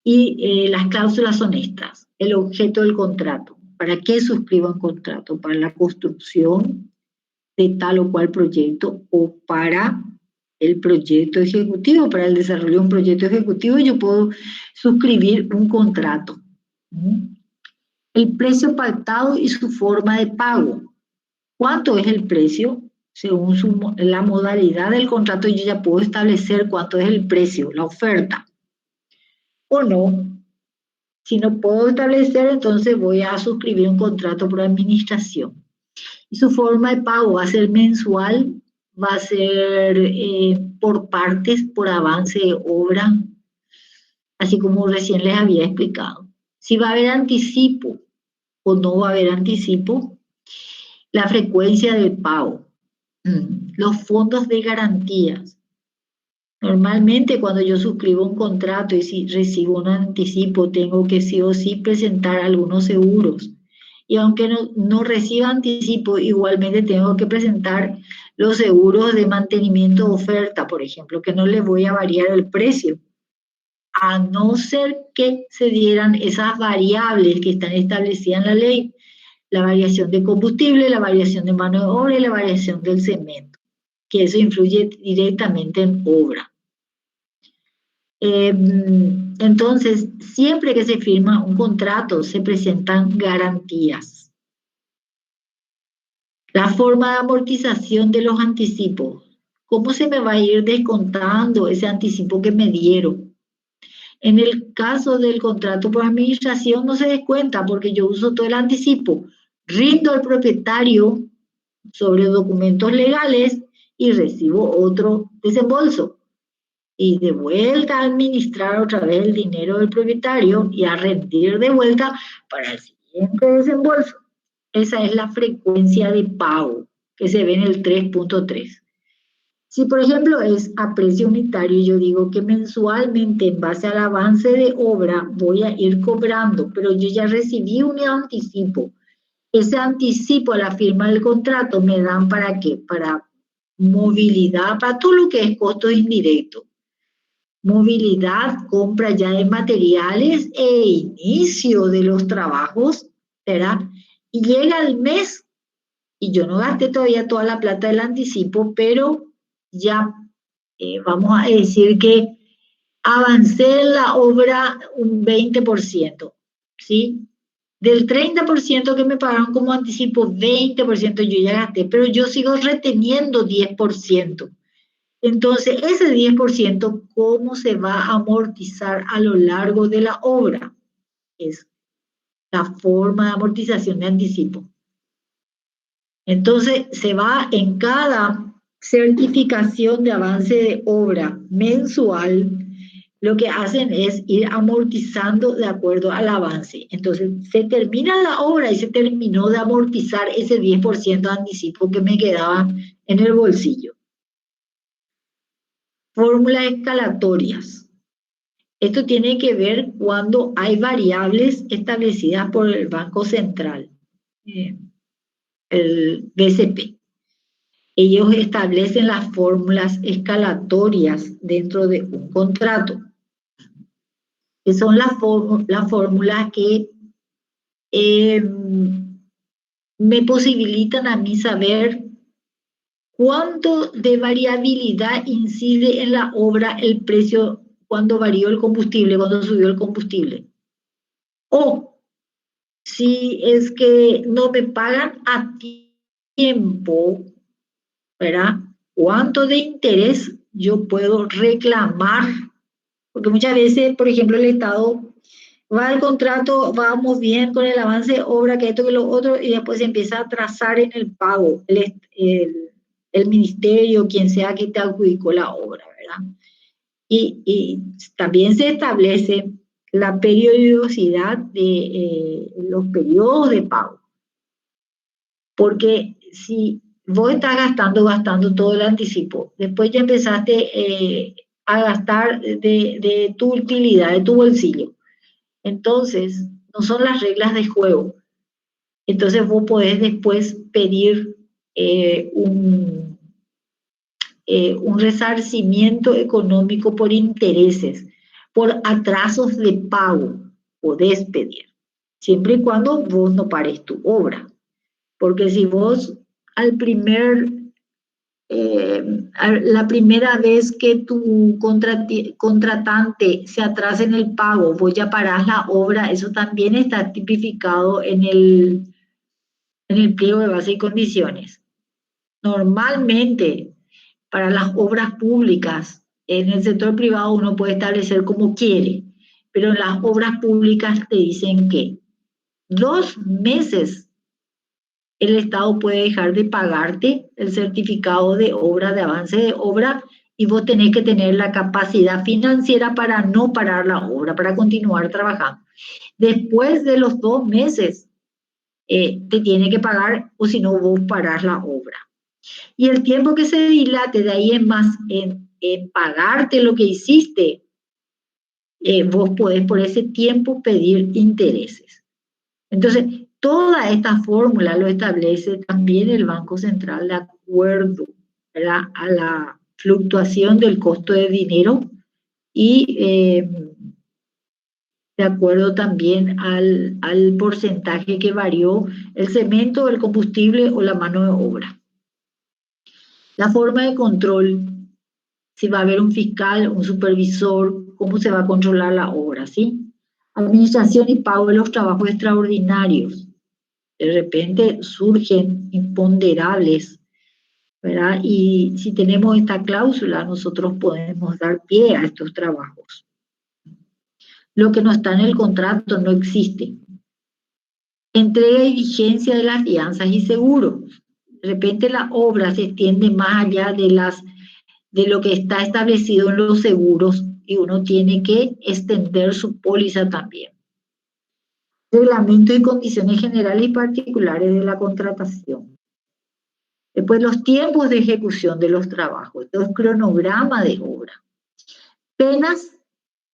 Y las cláusulas son estas. El objeto del contrato. ¿Para qué suscribo un contrato? Para la construcción de tal o cual proyecto o para el proyecto ejecutivo. Para el desarrollo de un proyecto ejecutivo yo puedo suscribir un contrato. El precio pactado y su forma de pago. ¿Cuánto es el precio? Según la modalidad del contrato yo ya puedo establecer cuánto es el precio, la oferta. O no. Si no puedo establecer, entonces voy a suscribir un contrato por administración. Y su forma de pago va a ser mensual, va a ser por partes, por avance de obra, así como recién les había explicado. Si va a haber anticipo o no va a haber anticipo, la frecuencia del pago, los fondos de garantías. Normalmente cuando yo suscribo un contrato y si recibo un anticipo, tengo que sí o sí presentar algunos seguros. Y aunque no reciba anticipo, igualmente tengo que presentar los seguros de mantenimiento de oferta, por ejemplo, que no le voy a variar el precio, a no ser que se dieran esas variables que están establecidas en la ley, la variación de combustible, la variación de mano de obra y la variación del cemento, que eso influye directamente en obra. Entonces, siempre que se firma un contrato, se presentan garantías. La forma de amortización de los anticipos. ¿Cómo se me va a ir descontando ese anticipo que me dieron? En el caso del contrato por administración no se descuenta porque yo uso todo el anticipo. Rindo al propietario sobre documentos legales y recibo otro desembolso. Y de vuelta a administrar otra vez el dinero del propietario y a rendir de vuelta para el siguiente desembolso. Esa es la frecuencia de pago que se ve en el 3.3. Si, por ejemplo, es a precio unitario, yo digo que mensualmente, en base al avance de obra, voy a ir cobrando, pero yo ya recibí un anticipo. Ese anticipo a la firma del contrato me dan ¿para qué? Para movilidad, para todo lo que es costos indirectos. Movilidad, compra ya de materiales e inicio de los trabajos, ¿verdad? Y llega el mes y yo no gasté todavía toda la plata del anticipo, pero ya vamos a decir que avancé en la obra un 20%, ¿sí? Del 30% que me pagaron como anticipo, 20% yo ya gasté, pero yo sigo reteniendo 10%. Entonces, ese 10%, ¿cómo se va a amortizar a lo largo de la obra? Es la forma de amortización de anticipo. Entonces, se va en cada certificación de avance de obra mensual, lo que hacen es ir amortizando de acuerdo al avance. Entonces, se termina la obra y se terminó de amortizar ese 10% de anticipo que me quedaba en el bolsillo. Fórmulas escalatorias. Esto tiene que ver cuando hay variables establecidas por el Banco Central, el BCP. Ellos establecen las fórmulas escalatorias dentro de un contrato, que son las fórmulas que me posibilitan a mí saber cuánto de variabilidad incide en la obra el precio cuando varió el combustible, cuando subió el combustible. O si es que no me pagan a tiempo, ¿verdad? ¿Cuánto de interés yo puedo reclamar? Porque muchas veces, por ejemplo, el Estado va al contrato, vamos bien con el avance de obra, que esto, que lo otro, y después se empieza a atrasar en el pago, el ministerio, quien sea que te adjudicó la obra, ¿verdad? Y también se establece la periodicidad de los periodos de pago. Porque si vos estás gastando todo el anticipo, después ya empezaste a gastar de tu utilidad, de tu bolsillo. Entonces, no son las reglas de juego. Entonces vos podés después pedir un resarcimiento económico por intereses, por atrasos de pago, podés pedir, siempre y cuando vos no pares tu obra. Porque si vos la primera vez que tu contratante se atrasa en el pago, vos ya parás la obra, eso también está tipificado en el pliego de base y condiciones. Normalmente, para las obras públicas, en el sector privado uno puede establecer como quiere, pero en las obras públicas te dicen que 2 meses el Estado puede dejar de pagarte el certificado de obra, de avance de obra, y vos tenés que tener la capacidad financiera para no parar la obra, para continuar trabajando. Después de los 2 meses, te tiene que pagar, o si no, vos parás la obra. Y el tiempo que se dilate de ahí en más en pagarte lo que hiciste, vos podés por ese tiempo pedir intereses. Entonces, toda esta fórmula lo establece también el Banco Central de acuerdo, ¿verdad?, a la fluctuación del costo de dinero y de acuerdo también al porcentaje que varió el cemento, el combustible o la mano de obra. La forma de control, si va a haber un fiscal, un supervisor, cómo se va a controlar la obra, ¿sí? Administración y pago de los trabajos extraordinarios. De repente surgen imponderables, ¿verdad? Y si tenemos esta cláusula, nosotros podemos dar pie a estos trabajos. Lo que no está en el contrato no existe. Entrega y vigencia de las fianzas y seguros. De repente la obra se extiende más allá de lo que está establecido en los seguros y uno tiene que extender su póliza también. Reglamento y condiciones generales y particulares de la contratación. Después, los tiempos de ejecución de los trabajos, los cronogramas de obra. Penas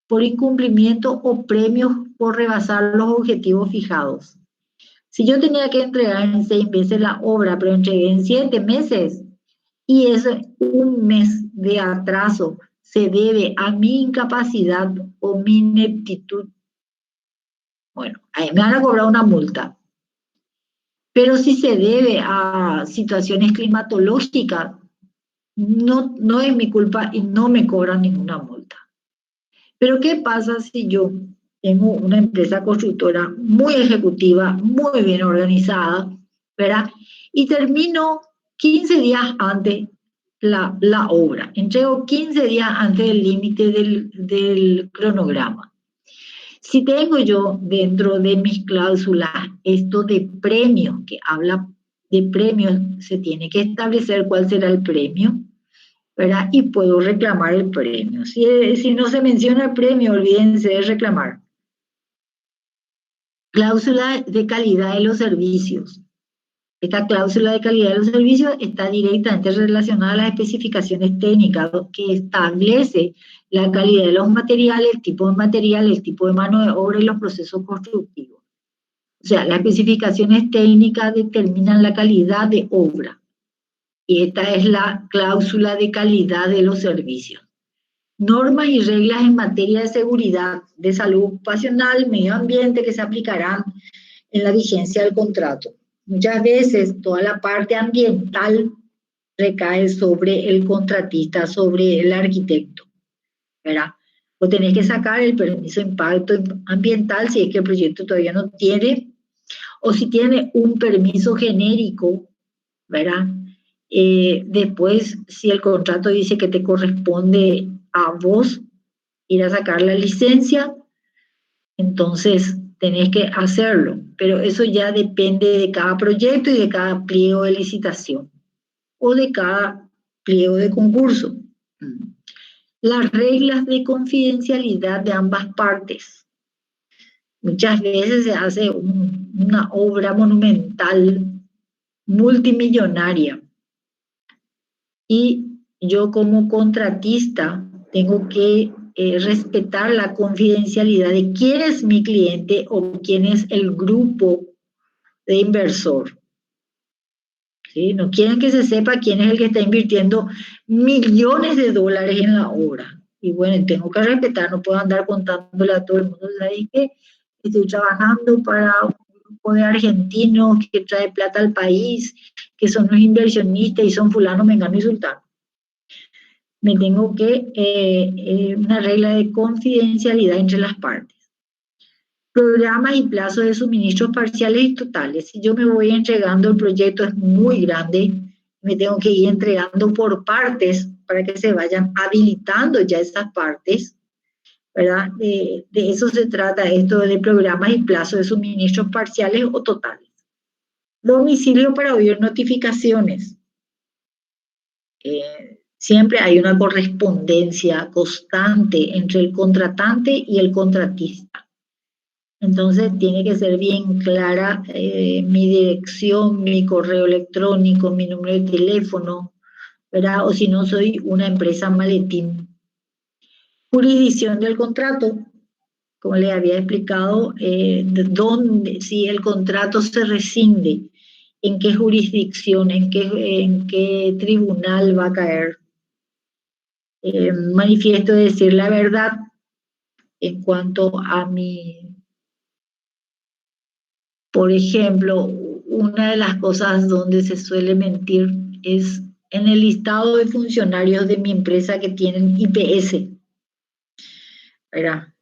por incumplimiento o premios por rebasar los objetivos fijados. Si yo tenía que entregar en 6 meses la obra, pero entregué en 7 meses, y ese 1 mes de atraso se debe a mi incapacidad o mi ineptitud, bueno, ahí me van a cobrar una multa. Pero si se debe a situaciones climatológicas, no es mi culpa y no me cobran ninguna multa. Pero ¿qué pasa si yo tengo una empresa constructora muy ejecutiva, muy bien organizada, ¿verdad? Y termino 15 días antes la obra, entrego 15 días antes del límite del cronograma. Si tengo yo dentro de mis cláusulas esto de premio, que habla de premios, se tiene que establecer cuál será el premio, ¿verdad? Y puedo reclamar el premio. Si no se menciona el premio, olvídense de reclamar. Cláusula de calidad de los servicios. Esta cláusula de calidad de los servicios está directamente relacionada a las especificaciones técnicas que establece la calidad de los materiales, el tipo de mano de obra y los procesos constructivos. O sea, las especificaciones técnicas determinan la calidad de obra. Y esta es la cláusula de calidad de los servicios. Normas y reglas en materia de seguridad, de salud ocupacional, medio ambiente que se aplicarán en la vigencia del contrato. Muchas veces toda la parte ambiental recae sobre el contratista, sobre el arquitecto, ¿verdad? O tenés que sacar el permiso de impacto ambiental si es que el proyecto todavía no tiene, o si tiene un permiso genérico, ¿verdad? Después, si el contrato dice que te corresponde a vos ir a sacar la licencia, entonces tenés que hacerlo, pero eso ya depende de cada proyecto y de cada pliego de licitación o de cada pliego de concurso. Las reglas de confidencialidad de ambas partes. Muchas veces se hace una obra monumental, multimillonaria, y yo como contratista tengo que respetar la confidencialidad de quién es mi cliente o quién es el grupo de inversor. ¿Sí? No quieren que se sepa quién es el que está invirtiendo millones de dólares en la obra. Y bueno, tengo que respetar, no puedo andar contándole a todo el mundo. ¿Sabes qué? Estoy trabajando para un grupo de argentinos que trae plata al país, que son los inversionistas y son fulano, mengano y sultano. Me tengo que, una regla de confidencialidad entre las partes. Programas y plazos de suministros parciales y totales. Si yo me voy entregando, el proyecto es muy grande, me tengo que ir entregando por partes para que se vayan habilitando ya esas partes, ¿verdad? De eso se trata esto de programas y plazos de suministros parciales o totales. Domicilio para oír notificaciones. Siempre hay una correspondencia constante entre el contratante y el contratista. Entonces tiene que ser bien clara mi dirección, mi correo electrónico, mi número de teléfono, ¿verdad? O si no, soy una empresa maletín. Jurisdicción del contrato, como les había explicado, si el contrato se rescinde, en qué jurisdicción, en qué tribunal va a caer. Manifiesto decir la verdad en cuanto a mi, por ejemplo, una de las cosas donde se suele mentir es en el listado de funcionarios de mi empresa que tienen IPS, ¿verdad?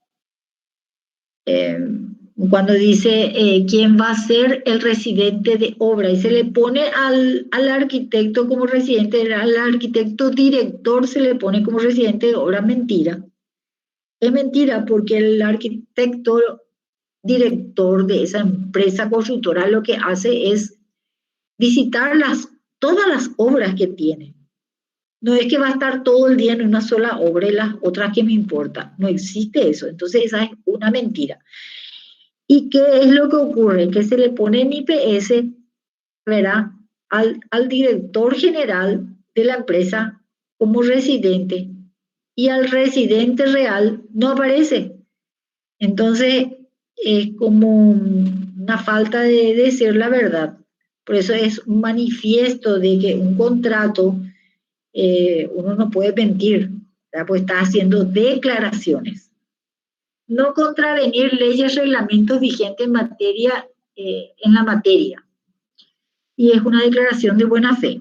Cuando dice quién va a ser el residente de obra y se le pone al arquitecto como residente, al arquitecto director se le pone como residente de obra, mentira. Es mentira porque el arquitecto director de esa empresa constructora lo que hace es visitar todas las obras que tiene. No es que va a estar todo el día en una sola obra y las otras que me importa. No existe eso. Entonces esa es una mentira. ¿Y qué es lo que ocurre? Que se le pone en IPS, ¿verdad? Al director general de la empresa como residente y al residente real no aparece. Entonces es como una falta de decir la verdad. Por eso es un manifiesto de que un contrato uno no puede mentir, ¿verdad? Pues está haciendo declaraciones. No contravenir leyes, reglamentos vigentes en la materia. Y es una declaración de buena fe.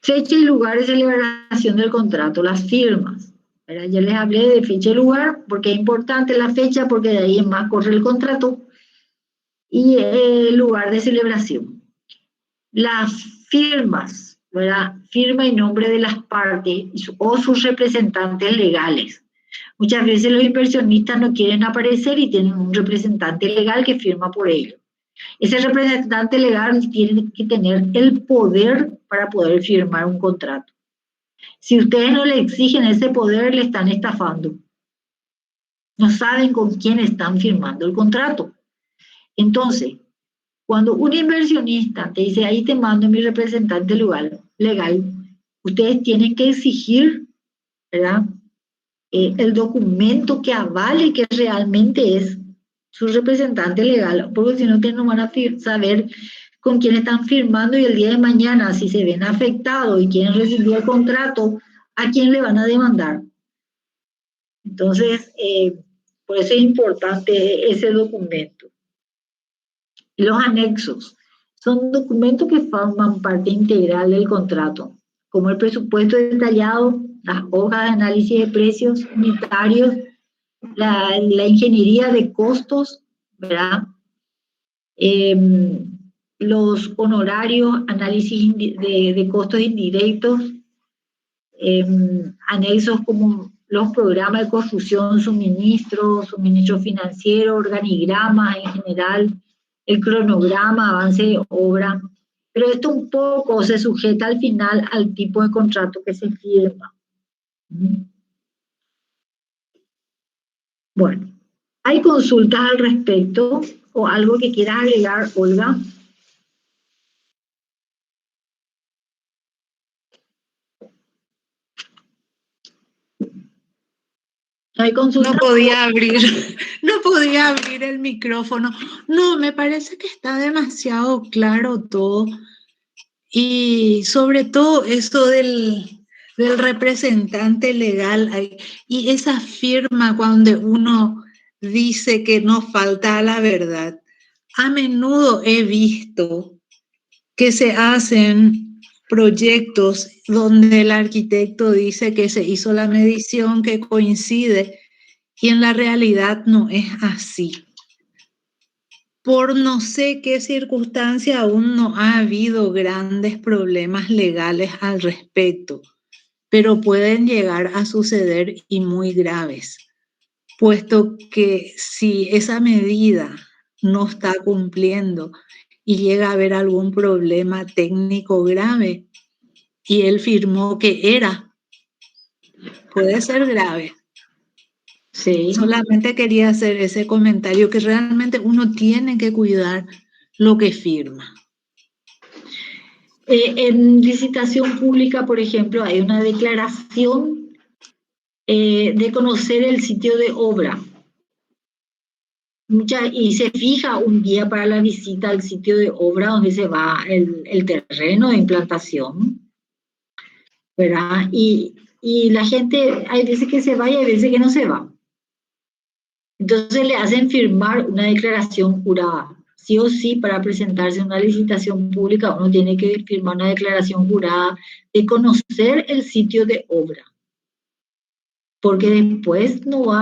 Fecha y lugar de celebración del contrato, las firmas. ¿Verdad? Ya les hablé de fecha y lugar, porque es importante la fecha, porque de ahí en más corre el contrato. Y el lugar de celebración. Las firmas, ¿verdad? Firma y nombre de las partes o sus representantes legales. Muchas veces los inversionistas no quieren aparecer y tienen un representante legal que firma por ellos. Ese representante legal tiene que tener el poder para poder firmar un contrato. Si ustedes no le exigen ese poder, le están estafando. No saben con quién están firmando el contrato. Entonces, cuando un inversionista te dice, ahí te mando mi representante legal, ustedes tienen que exigir, ¿verdad? El documento que avale que realmente es su representante legal, porque si no, ustedes no van a saber con quién están firmando y el día de mañana, si se ven afectados y quieren recibir el contrato, ¿a quién le van a demandar? Entonces, Por eso es importante ese documento. Los anexos son documentos que forman parte integral del contrato, como el presupuesto detallado, las hojas de análisis de precios unitarios, la ingeniería de costos, ¿verdad? Los honorarios, análisis de costos indirectos, anexos como los programas de construcción, suministro financiero, organigramas en general, el cronograma, avance de obra, pero esto un poco se sujeta al final al tipo de contrato que se firma. Bueno, ¿hay consultas al respecto o algo que quieras agregar, Olga? ¿Hay consultas? No podía abrir el micrófono. No, me parece que está demasiado claro todo. Y sobre todo eso del representante legal y esa firma cuando uno dice que no falta a la verdad. A menudo he visto que se hacen proyectos donde el arquitecto dice que se hizo la medición que coincide y en la realidad no es así. Por no sé qué circunstancia aún no ha habido grandes problemas legales al respecto, pero pueden llegar a suceder y muy graves, puesto que si esa medida no está cumpliendo y llega a haber algún problema técnico grave y él firmó que era, puede ser grave. Sí. Solamente quería hacer ese comentario que realmente uno tiene que cuidar lo que firma. En licitación pública, por ejemplo, hay una declaración de conocer el sitio de obra. Y se fija un día para la visita al sitio de obra donde se va el terreno de implantación, ¿verdad? Y la gente, hay veces que se va y hay veces que no se va. Entonces le hacen firmar una declaración jurada. Sí o sí, para presentarse en una licitación pública, uno tiene que firmar una declaración jurada de conocer el sitio de obra. Porque después no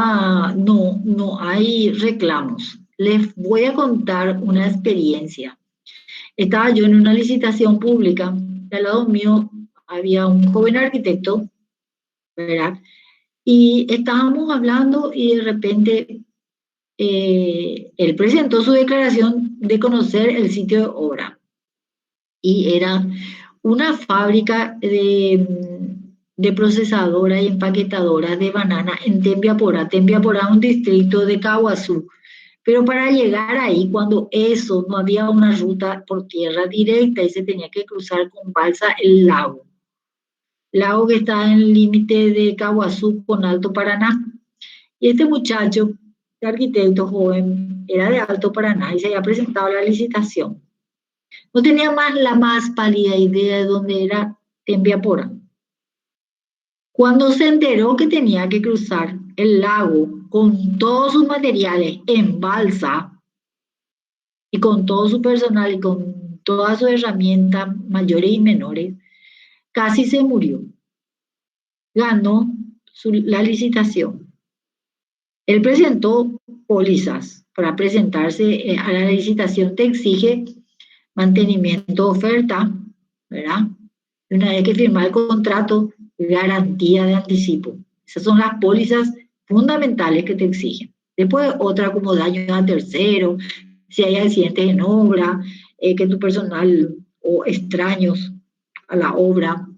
hay reclamos. Les voy a contar una experiencia. Estaba yo en una licitación pública, y al lado mío había un joven arquitecto, ¿verdad? Y estábamos hablando y de repente él presentó su declaración de conocer el sitio de obra. Y era una fábrica de procesadora y empaquetadora de banana en Tembiaporá. Tembiaporá es un distrito de Caguazú. Pero para llegar ahí, cuando eso no había una ruta por tierra directa y se tenía que cruzar con balsa el lago. Lago que está en el límite de Caguazú con Alto Paraná. Y este muchacho, este arquitecto joven, era de Alto Paraná y se había presentado a la licitación. No tenía la más pálida idea de dónde era Tembiaporá. Cuando se enteró que tenía que cruzar el lago con todos sus materiales en balsa y con todo su personal y con todas sus herramientas mayores y menores, casi se murió. Ganó la licitación. Él presentó pólizas. Para presentarse a la licitación te exige mantenimiento de oferta, ¿verdad? Una vez que firma el contrato, garantía de anticipo. Esas son las pólizas fundamentales que te exigen. Después otra como daño a tercero, si hay accidentes en obra, que tu personal o extraños a la obra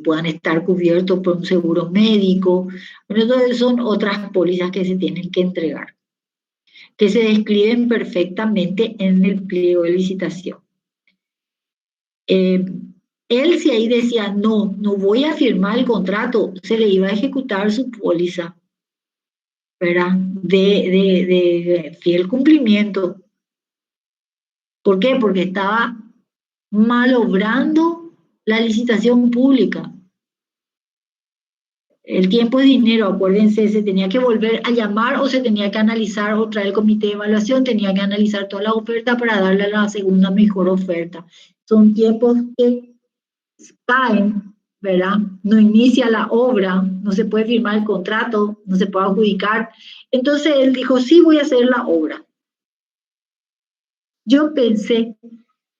puedan estar cubiertos por un seguro médico. Bueno, entonces son otras pólizas que se tienen que entregar, que se describen perfectamente en el pliego de licitación. Él si ahí decía, no voy a firmar el contrato, se le iba a ejecutar su póliza, ¿verdad? De fiel cumplimiento. ¿Por qué? Porque estaba malobrando la licitación pública. El tiempo es dinero, acuérdense, se tenía que volver a llamar o se tenía que analizar o traer el comité de evaluación, tenía que analizar toda la oferta para darle a la segunda mejor oferta. Son tiempos que caen, ¿verdad? No inicia la obra, no se puede firmar el contrato, no se puede adjudicar. Entonces él dijo, sí, voy a hacer la obra. Yo pensé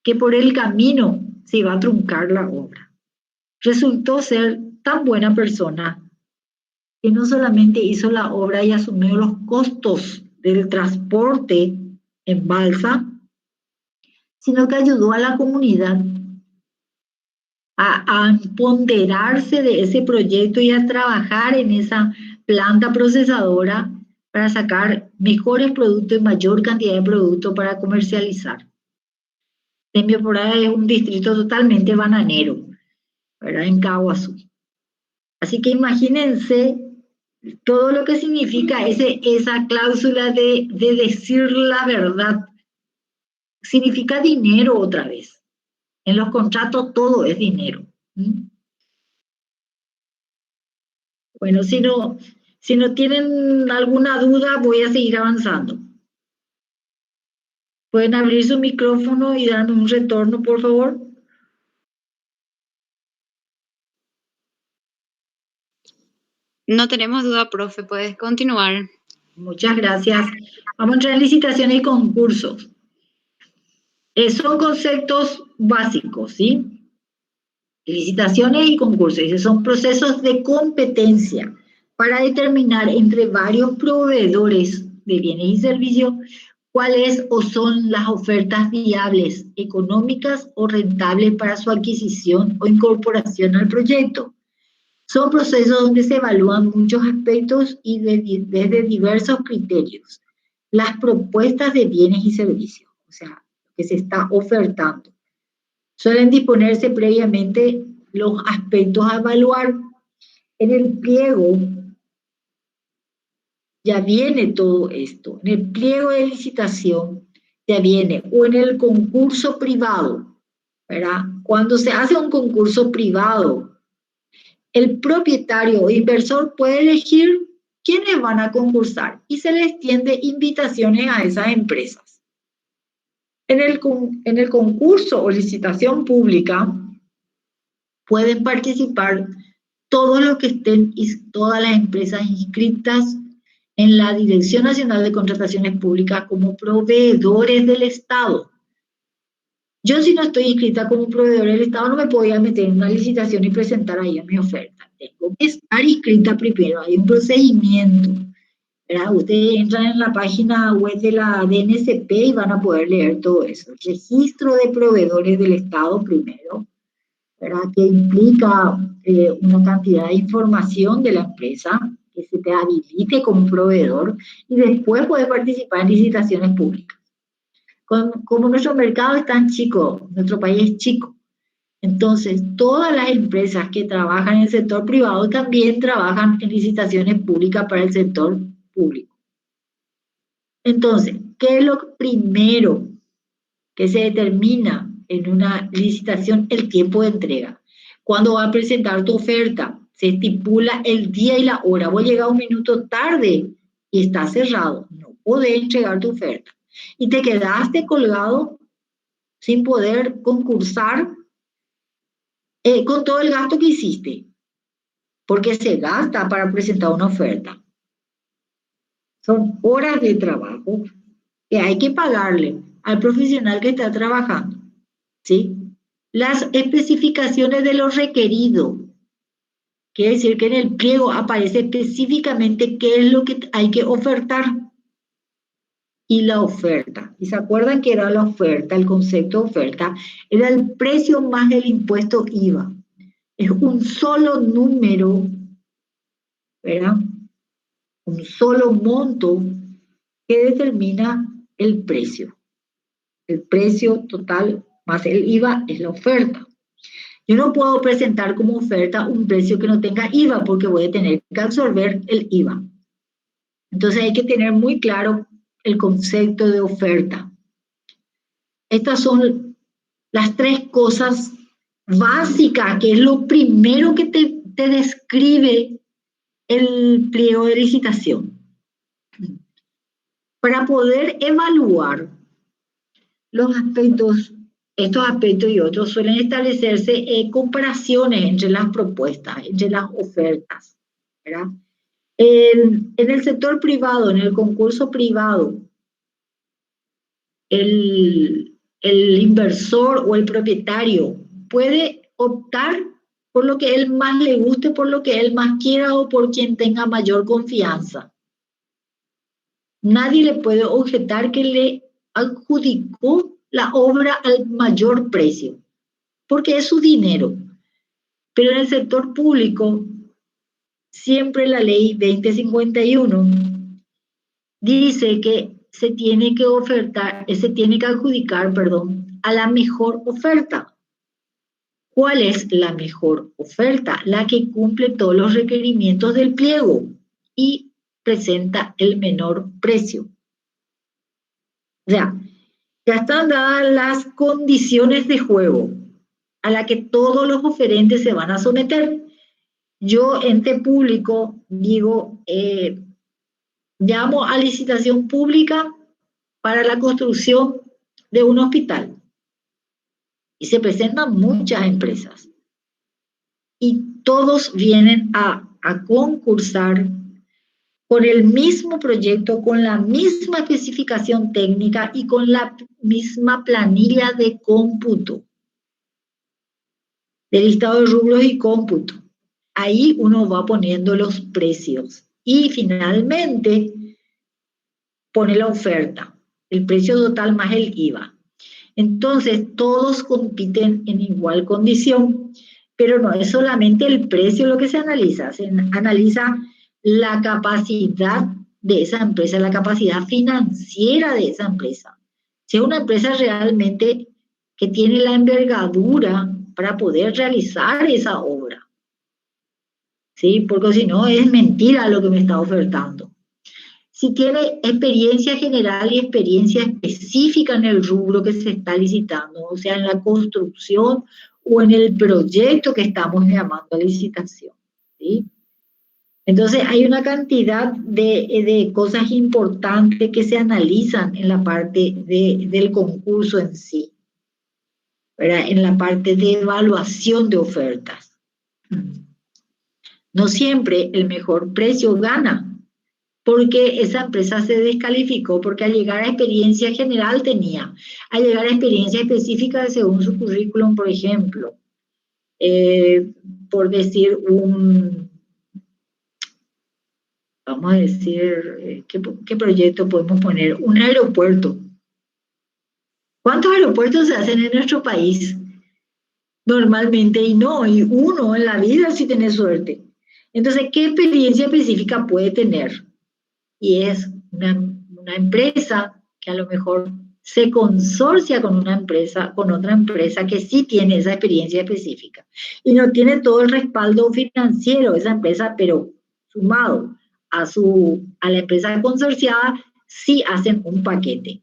que por el camino se iba a truncar la obra. Resultó ser tan buena persona que no solamente hizo la obra y asumió los costos del transporte en balsa, sino que ayudó a la comunidad a empoderarse de ese proyecto y a trabajar en esa planta procesadora para sacar mejores productos y mayor cantidad de productos para comercializar. Tembiopora es un distrito totalmente bananero, ¿verdad? En Caguazú. Así que imagínense todo lo que significa esa cláusula de decir la verdad. Significa dinero otra vez. En los contratos todo es dinero. Bueno, si no tienen alguna duda, voy a seguir avanzando. ¿Pueden abrir su micrófono y darme un retorno, por favor? No tenemos duda, profe, puedes continuar. Muchas gracias. Vamos a entrar en licitaciones y concursos. Son conceptos básicos, ¿sí? Licitaciones y concursos. Son procesos de competencia para determinar entre varios proveedores de bienes y servicios cuáles o son las ofertas viables, económicas o rentables para su adquisición o incorporación al proyecto. Son procesos donde se evalúan muchos aspectos y desde diversos criterios. Las propuestas de bienes y servicios, o sea, que se está ofertando. Suelen disponerse previamente los aspectos a evaluar. En el pliego ya viene todo esto. En el pliego de licitación ya viene, o en el concurso privado, ¿verdad? Cuando se hace un concurso privado, el propietario o inversor puede elegir quiénes van a concursar y se les tiende invitaciones a esas empresas. En el concurso o licitación pública pueden participar todos los que estén y todas las empresas inscritas en la Dirección Nacional de Contrataciones Públicas como proveedores del Estado. Yo, si no estoy inscrita como proveedor del Estado, no me podía meter en una licitación y presentar ahí mi oferta. Tengo que estar inscrita primero, hay un procedimiento, ¿verdad? Ustedes entran en la página web de la DNCP y van a poder leer todo eso. Registro de proveedores del Estado primero, ¿verdad? Que implica una cantidad de información de la empresa, que se te habilite como proveedor y después puedes participar en licitaciones públicas. Como nuestro mercado es tan chico, nuestro país es chico, entonces todas las empresas que trabajan en el sector privado también trabajan en licitaciones públicas para el sector público. Entonces, ¿qué es lo primero que se determina en una licitación? El tiempo de entrega. Cuando va a presentar tu oferta, se estipula el día y la hora. Vos llegas un minuto tarde y está cerrado, no podés entregar tu oferta. Y te quedaste colgado sin poder concursar con todo el gasto que hiciste, porque se gasta para presentar una oferta. Son horas de trabajo que hay que pagarle al profesional que está trabajando, ¿sí? Las especificaciones de lo requerido. Quiere decir que en el pliego aparece específicamente qué es lo que hay que ofertar. Y la oferta. ¿Y se acuerdan que era la oferta? El concepto de oferta era el precio más el impuesto IVA. Es un solo número, ¿verdad? Un solo monto que determina el precio. El precio total más el IVA es la oferta. Yo no puedo presentar como oferta un precio que no tenga IVA porque voy a tener que absorber el IVA. Entonces hay que tener muy claro el concepto de oferta. Estas son las tres cosas básicas, que es lo primero que te describe el pliego de licitación. Para poder evaluar los aspectos, estos aspectos y otros, suelen establecerse comparaciones entre las propuestas, entre las ofertas, ¿verdad? En el sector privado, en el concurso privado, el inversor o el propietario puede optar por lo que él más le guste, por lo que él más quiera o por quien tenga mayor confianza. Nadie le puede objetar que le adjudicó la obra al mayor precio, porque es su dinero. Pero en el sector público, siempre la ley 2051 dice que se tiene que adjudicar, a la mejor oferta. ¿Cuál es la mejor oferta? La que cumple todos los requerimientos del pliego y presenta el menor precio. O sea, ya están dadas las condiciones de juego a las que todos los oferentes se van a someter. Yo, ente público, digo, llamo a licitación pública para la construcción de un hospital. Y se presentan muchas empresas. Y todos vienen a concursar con el mismo proyecto, con la misma especificación técnica y con la misma planilla de cómputo, de listado de rubros y cómputo. Ahí uno va poniendo los precios y finalmente pone la oferta, el precio total más el IVA. Entonces, todos compiten en igual condición, pero no es solamente el precio lo que se analiza la capacidad de esa empresa, la capacidad financiera de esa empresa. Si es una empresa realmente que tiene la envergadura para poder realizar esa obra, ¿sí? Porque si no, es mentira lo que me está ofertando. Si tiene experiencia general y experiencia específica en el rubro que se está licitando, o sea, en la construcción o en el proyecto que estamos llamando a licitación, ¿sí? Entonces, hay una cantidad de cosas importantes que se analizan en la parte del concurso en sí, ¿verdad? En la parte de evaluación de ofertas. No siempre el mejor precio gana, porque esa empresa se descalificó, porque al llegar a experiencia general tenía, al llegar a experiencia específica según su currículum, por ejemplo, por decir vamos a decir, ¿qué proyecto podemos poner? Un aeropuerto. ¿Cuántos aeropuertos se hacen en nuestro país? Normalmente y uno en la vida si tenés suerte. Entonces, ¿qué experiencia específica puede tener? Y es una empresa que a lo mejor se consorcia con otra empresa que sí tiene esa experiencia específica y no tiene todo el respaldo financiero de esa empresa, pero sumado a la empresa consorciada, sí hacen un paquete,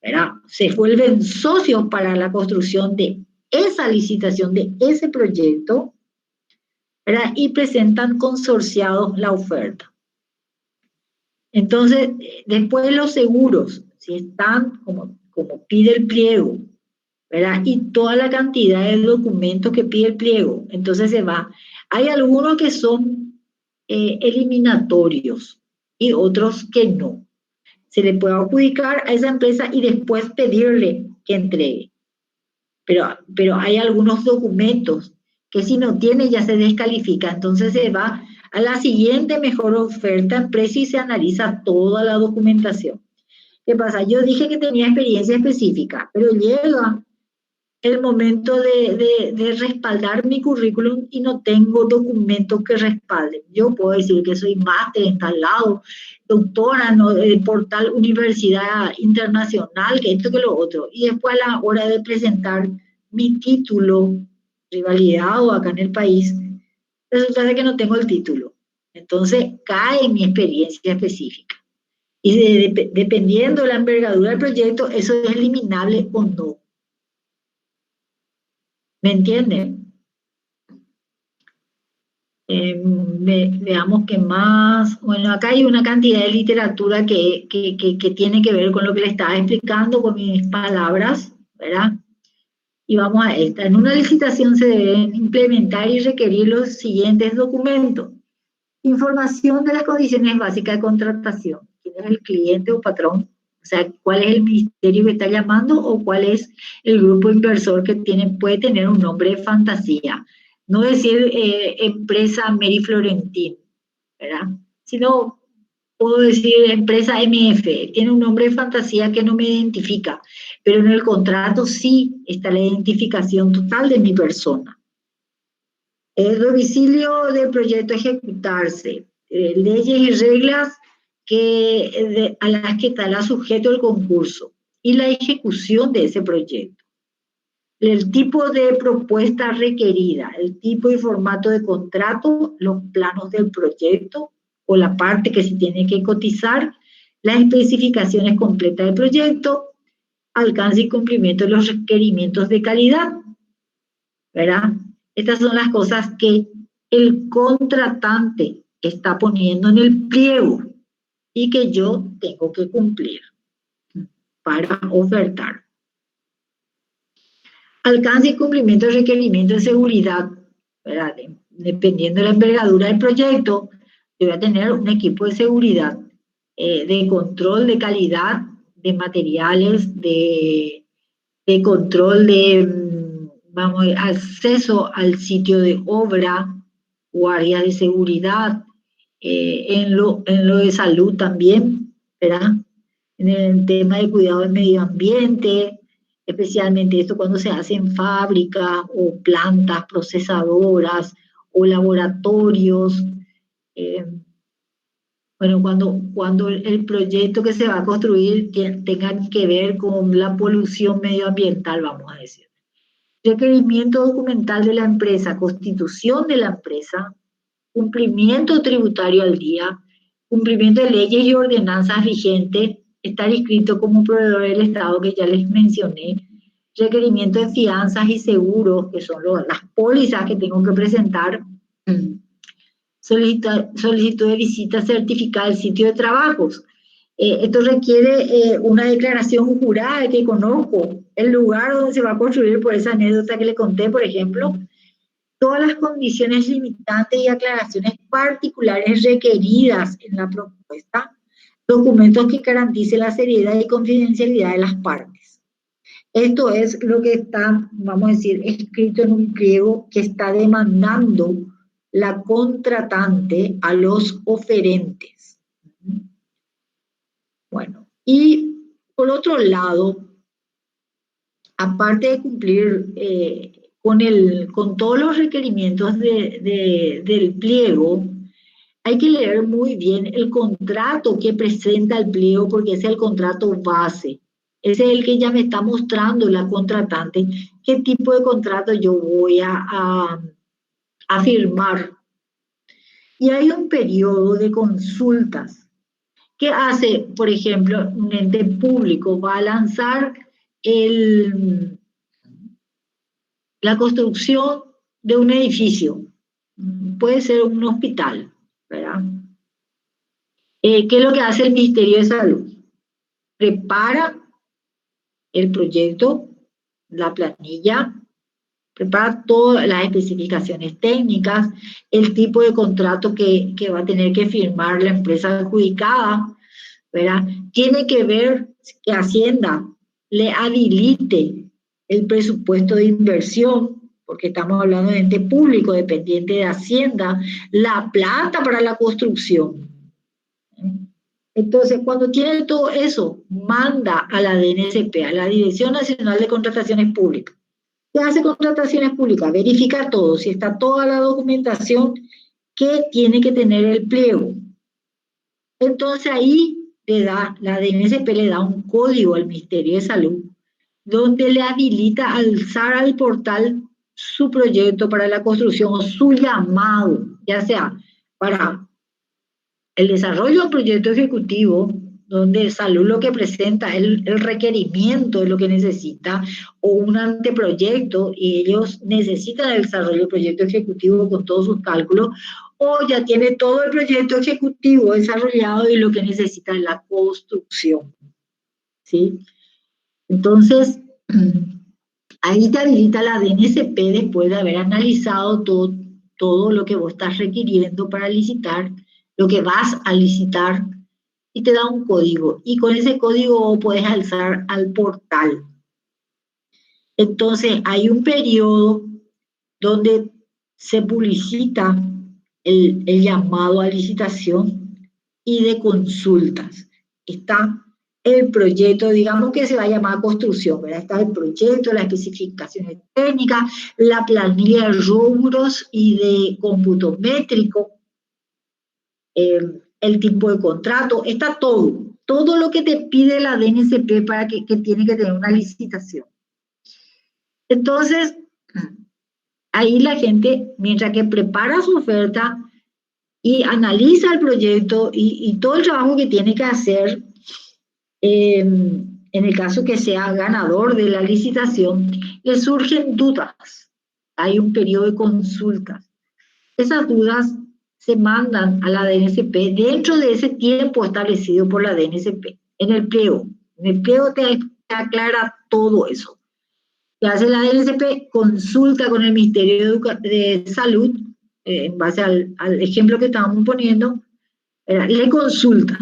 ¿verdad? Se vuelven socios para la construcción de esa licitación, de ese proyecto, ¿verdad? Y presentan consorciados la oferta. Entonces, después los seguros, si están como pide el pliego, ¿verdad? Y toda la cantidad de documentos que pide el pliego, entonces se va. Hay algunos que son eliminatorios y otros que no. Se le puede adjudicar a esa empresa y después pedirle que entregue. Pero hay algunos documentos que si no tiene ya se descalifica, entonces se va a la siguiente mejor oferta en precio y se analiza toda la documentación. ¿Qué pasa? Yo dije que tenía experiencia específica, pero llega el momento de respaldar mi currículum y no tengo documentos que respalden. Yo puedo decir que soy máster en tal lado, doctora por tal universidad internacional, que esto que lo otro. Y después a la hora de presentar mi título rivalidado acá en el país, resulta de que no tengo el título. Entonces cae mi experiencia específica. Y dependiendo de la envergadura del proyecto, eso es eliminable o no. ¿Me entienden? Veamos qué más. Bueno, acá hay una cantidad de literatura que tiene que ver con lo que le estaba explicando con mis palabras, ¿verdad? Y vamos a esta. En una licitación se deben implementar y requerir los siguientes documentos. Información de las condiciones básicas de contratación. ¿Quién es el cliente o patrón? O sea, ¿cuál es el ministerio que está llamando o cuál es el grupo inversor que puede tener un nombre de fantasía? No decir empresa Mary Florentín, ¿verdad? Sino puedo decir empresa MF, tiene un nombre de fantasía que no me identifica, pero en el contrato sí está la identificación total de mi persona. El domicilio del proyecto a ejecutarse, leyes y reglas a las que estará sujeto el concurso y la ejecución de ese proyecto. El tipo de propuesta requerida, el tipo y formato de contrato, los planos del proyecto o la parte que se tiene que cotizar, las especificaciones completas del proyecto, alcance y cumplimiento de los requerimientos de calidad, ¿verdad? Estas son las cosas que el contratante está poniendo en el pliego y que yo tengo que cumplir para ofertar. Alcance y cumplimiento de requerimientos de seguridad, ¿verdad? Dependiendo de la envergadura del proyecto, yo voy a tener un equipo de seguridad, de control de calidad de materiales, de control de, acceso al sitio de obra, guardias de seguridad, en lo de salud también, ¿verdad? En el tema de cuidado del medio ambiente, especialmente esto cuando se hace en fábricas o plantas procesadoras o laboratorios. Bueno, cuando el proyecto que se va a construir tenga que ver con la polución medioambiental, vamos a decir. Requerimiento documental de la empresa, constitución de la empresa, cumplimiento tributario al día, cumplimiento de leyes y ordenanzas vigentes, estar inscrito como proveedor del Estado, que ya les mencioné, requerimiento de fianzas y seguros, que son las pólizas que tengo que presentar, solicitud de visita certificada del sitio de trabajos. Esto requiere una declaración jurada de que conozco el lugar donde se va a construir, por esa anécdota que le conté, por ejemplo, todas las condiciones limitantes y aclaraciones particulares requeridas en la propuesta, documentos que garanticen la seriedad y confidencialidad de las partes. Esto es lo que está, vamos a decir, escrito en un pliego que está demandando la contratante a los oferentes. Bueno, y por otro lado, aparte de cumplir con todos los requerimientos del pliego, hay que leer muy bien el contrato que presenta el pliego, porque ese es el contrato base. Ese es el que ya me está mostrando la contratante qué tipo de contrato yo voy a firmar. Y hay un periodo de consultas que hace, por ejemplo, un ente público va a lanzar la construcción de un edificio, puede ser un hospital, ¿verdad? ¿Qué es lo que hace el Ministerio de Salud? Prepara el proyecto, la planilla, prepara todas las especificaciones técnicas, el tipo de contrato que va a tener que firmar la empresa adjudicada, ¿verdad? Tiene que ver que Hacienda le habilite el presupuesto de inversión, porque estamos hablando de ente público dependiente de Hacienda, la plata para la construcción. Entonces, cuando tiene todo eso, manda a la DNSP, a la Dirección Nacional de Contrataciones Públicas. ¿Qué hace Contrataciones Públicas? Verifica todo, si está toda la documentación que tiene que tener el pliego. Entonces ahí la DNSP le da un código al Ministerio de Salud, donde le habilita a alzar al portal su proyecto para la construcción o su llamado, ya sea para el desarrollo del proyecto ejecutivo donde Salud lo que presenta es el requerimiento de lo que necesita o un anteproyecto y ellos necesitan el desarrollo del proyecto ejecutivo con todos sus cálculos, o ya tiene todo el proyecto ejecutivo desarrollado y lo que necesita es la construcción, ¿sí? Entonces, ahí te habilita la DNSP después de haber analizado todo lo que vos estás requiriendo para licitar, lo que vas a licitar, y te da un código. Y con ese código vos podés alzar al portal. Entonces, hay un periodo donde se publicita el llamado a licitación y de consultas. Está el proyecto, digamos que se va a llamar construcción, ¿verdad? Está el proyecto, las especificaciones técnicas, la planilla de rubros y de cómputo métrico, el tipo de contrato, está todo lo que te pide la DNSP para que tiene que tener una licitación. Entonces, ahí la gente, mientras que prepara su oferta y analiza el proyecto y todo el trabajo que tiene que hacer, en el caso que sea ganador de la licitación, le surgen dudas. Hay un periodo de consultas. Esas dudas se mandan a la DNSP dentro de ese tiempo establecido por la DNSP, en el pliego. En el pliego te aclara todo eso. Que hace la DNSP, consulta con el Ministerio de Salud, en base al ejemplo que estábamos poniendo, le consulta.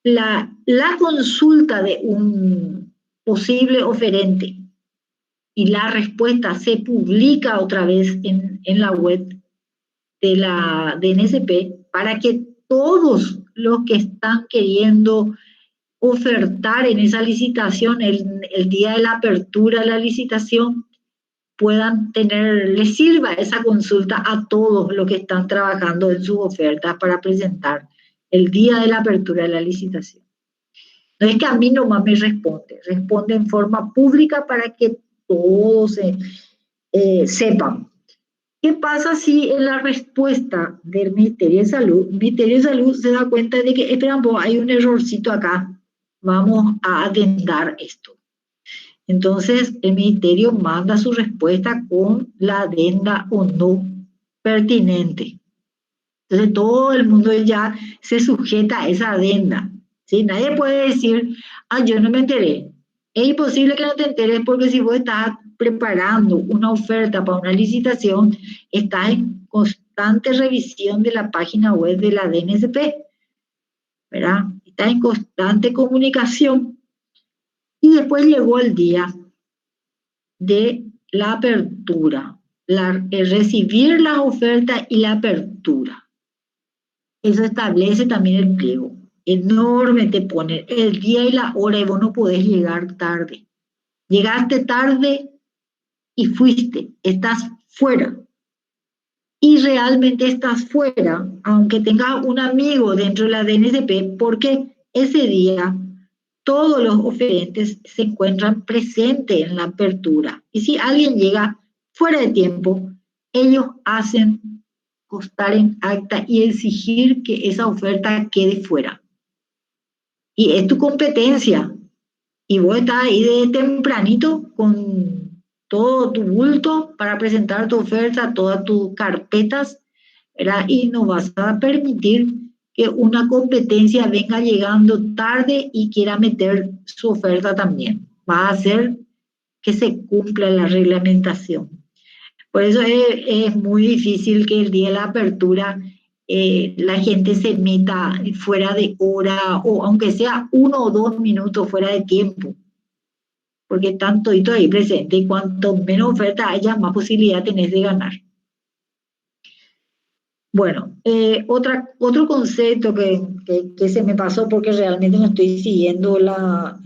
La consulta de un posible oferente y la respuesta se publica otra vez en la web de la DNSP para que todos los que están queriendo ofertar en esa licitación, el día de la apertura de la licitación, puedan les sirva esa consulta a todos los que están trabajando en sus ofertas para presentar el día de la apertura de la licitación. No es que a mí nomás me responde en forma pública para que todos sepan. ¿Qué pasa si en la respuesta del Ministerio de Salud se da cuenta de que, espera, hay un errorcito acá, vamos a adendar esto? Entonces, el Ministerio manda su respuesta con la adenda o no pertinente. Entonces, todo el mundo ya se sujeta a esa adenda, ¿sí? Nadie puede decir, yo no me enteré. Es imposible que no te enteres porque si vos estás preparando una oferta para una licitación, estás en constante revisión de la página web de la DNSP, ¿verdad? Estás en constante comunicación. Y después llegó el día de la apertura, recibir las ofertas y la apertura. Eso establece también el pliego. Enorme te pone el día y la hora y vos no podés llegar tarde. Llegaste tarde y fuiste, estás fuera. Y realmente estás fuera, aunque tengas un amigo dentro de la DNSP, porque ese día todos los oferentes se encuentran presentes en la apertura. Y si alguien llega fuera de tiempo, ellos hacen constar en acta y exigir que esa oferta quede fuera. Y es tu competencia. Y vos estás ahí de tempranito con todo tu bulto para presentar tu oferta, todas tus carpetas, ¿verdad? Y no vas a permitir que una competencia venga llegando tarde y quiera meter su oferta también. Va a hacer que se cumpla la reglamentación. Por eso es muy difícil que el día de la apertura la gente se meta fuera de hora o aunque sea 1 o 2 minutos fuera de tiempo. Porque están toditos ahí presentes y cuanto menos oferta haya, más posibilidad tenés de ganar. Bueno, otro concepto que se me pasó porque realmente no estoy siguiendo la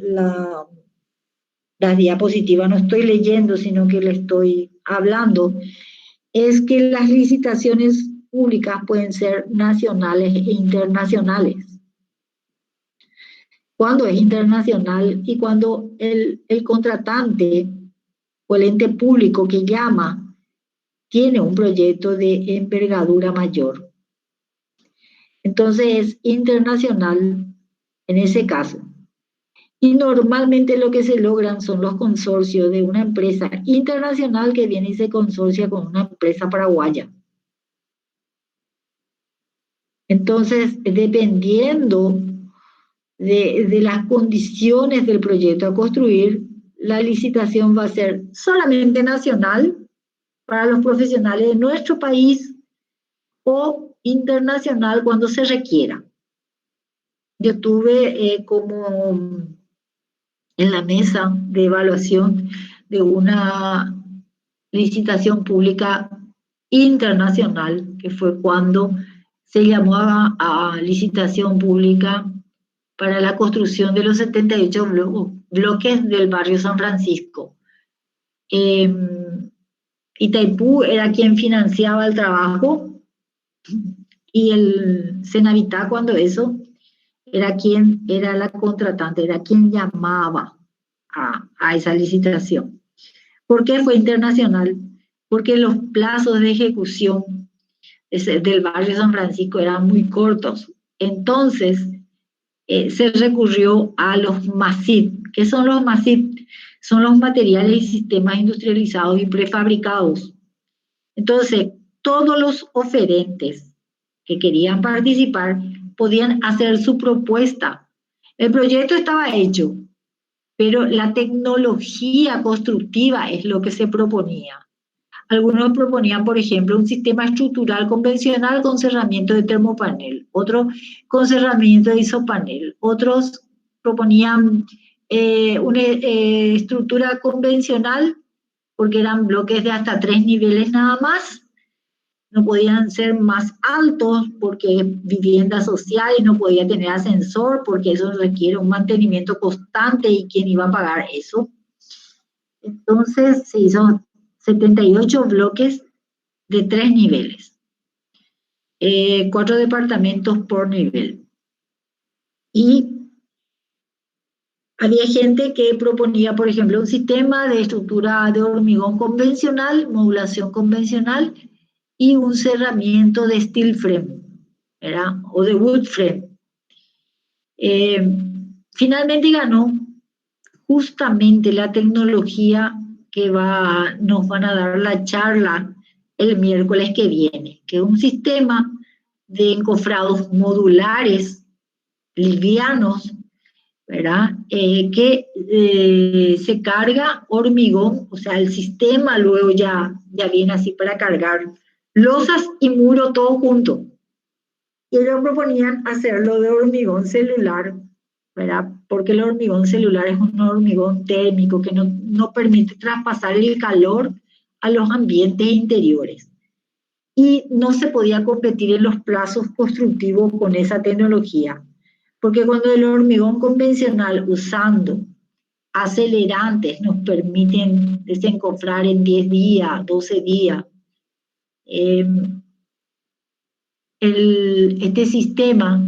diapositiva, no estoy leyendo, sino que le estoy hablando, es que las licitaciones públicas pueden ser nacionales e internacionales. Cuando es internacional y cuando el contratante o el ente público que llama tiene un proyecto de envergadura mayor. Entonces es internacional en ese caso. Y normalmente lo que se logran son los consorcios de una empresa internacional que viene y se consorcia con una empresa paraguaya. Entonces, dependiendo de las condiciones del proyecto a construir, la licitación va a ser solamente nacional para los profesionales de nuestro país o internacional cuando se requiera. Yo tuve como en la mesa de evaluación de una licitación pública internacional, que fue cuando se llamó a licitación pública para la construcción de los 78 bloques del barrio San Francisco. Itaipú era quien financiaba el trabajo y el Senavita, cuando eso, era quien era la contratante, era quien llamaba a esa licitación. ¿Por qué fue internacional? Porque los plazos de ejecución del barrio San Francisco eran muy cortos. Entonces, se recurrió a los MASIP. ¿Qué son los MASIP? Son los materiales y sistemas industrializados y prefabricados. Entonces, todos los oferentes que querían participar podían hacer su propuesta. El proyecto estaba hecho, pero la tecnología constructiva es lo que se proponía. Algunos proponían, por ejemplo, un sistema estructural convencional con cerramiento de termopanel, otros con cerramiento de isopanel, otros proponían una estructura convencional porque eran bloques de hasta 3 niveles nada más, no podían ser más altos porque es vivienda social y no podía tener ascensor porque eso requiere un mantenimiento constante y quién iba a pagar eso. Entonces se hizo 78 bloques de 3 niveles, 4 departamentos por nivel. Y había gente que proponía, por ejemplo, un sistema de estructura de hormigón convencional, modulación convencional, y un cerramiento de steel frame, ¿verdad? O de wood frame. Finalmente ganó justamente la tecnología que nos van a dar la charla el miércoles que viene, que es un sistema de encofrados modulares, livianos, ¿verdad? Que se carga hormigón, o sea, el sistema luego ya viene así para cargar losas y muro todo junto. Y ellos proponían hacerlo de hormigón celular, ¿verdad? Porque el hormigón celular es un hormigón térmico que no permite traspasar el calor a los ambientes interiores. Y no se podía competir en los plazos constructivos con esa tecnología, porque cuando el hormigón convencional usando acelerantes nos permiten desencofrar en 10 días, 12 días, este sistema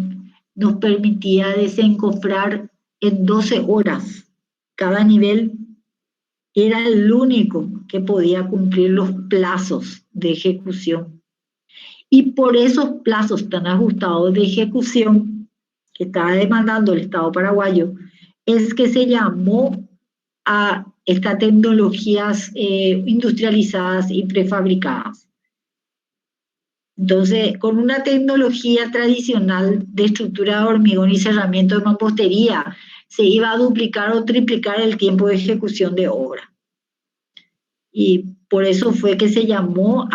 nos permitía desencofrar en 12 horas. Cada nivel era el único que podía cumplir los plazos de ejecución. Y por esos plazos tan ajustados de ejecución que estaba demandando el Estado paraguayo, es que se llamó a estas tecnologías industrializadas y prefabricadas. Entonces, con una tecnología tradicional de estructura de hormigón y cerramiento de mampostería, se iba a duplicar o triplicar el tiempo de ejecución de obra. Y por eso fue que se llamó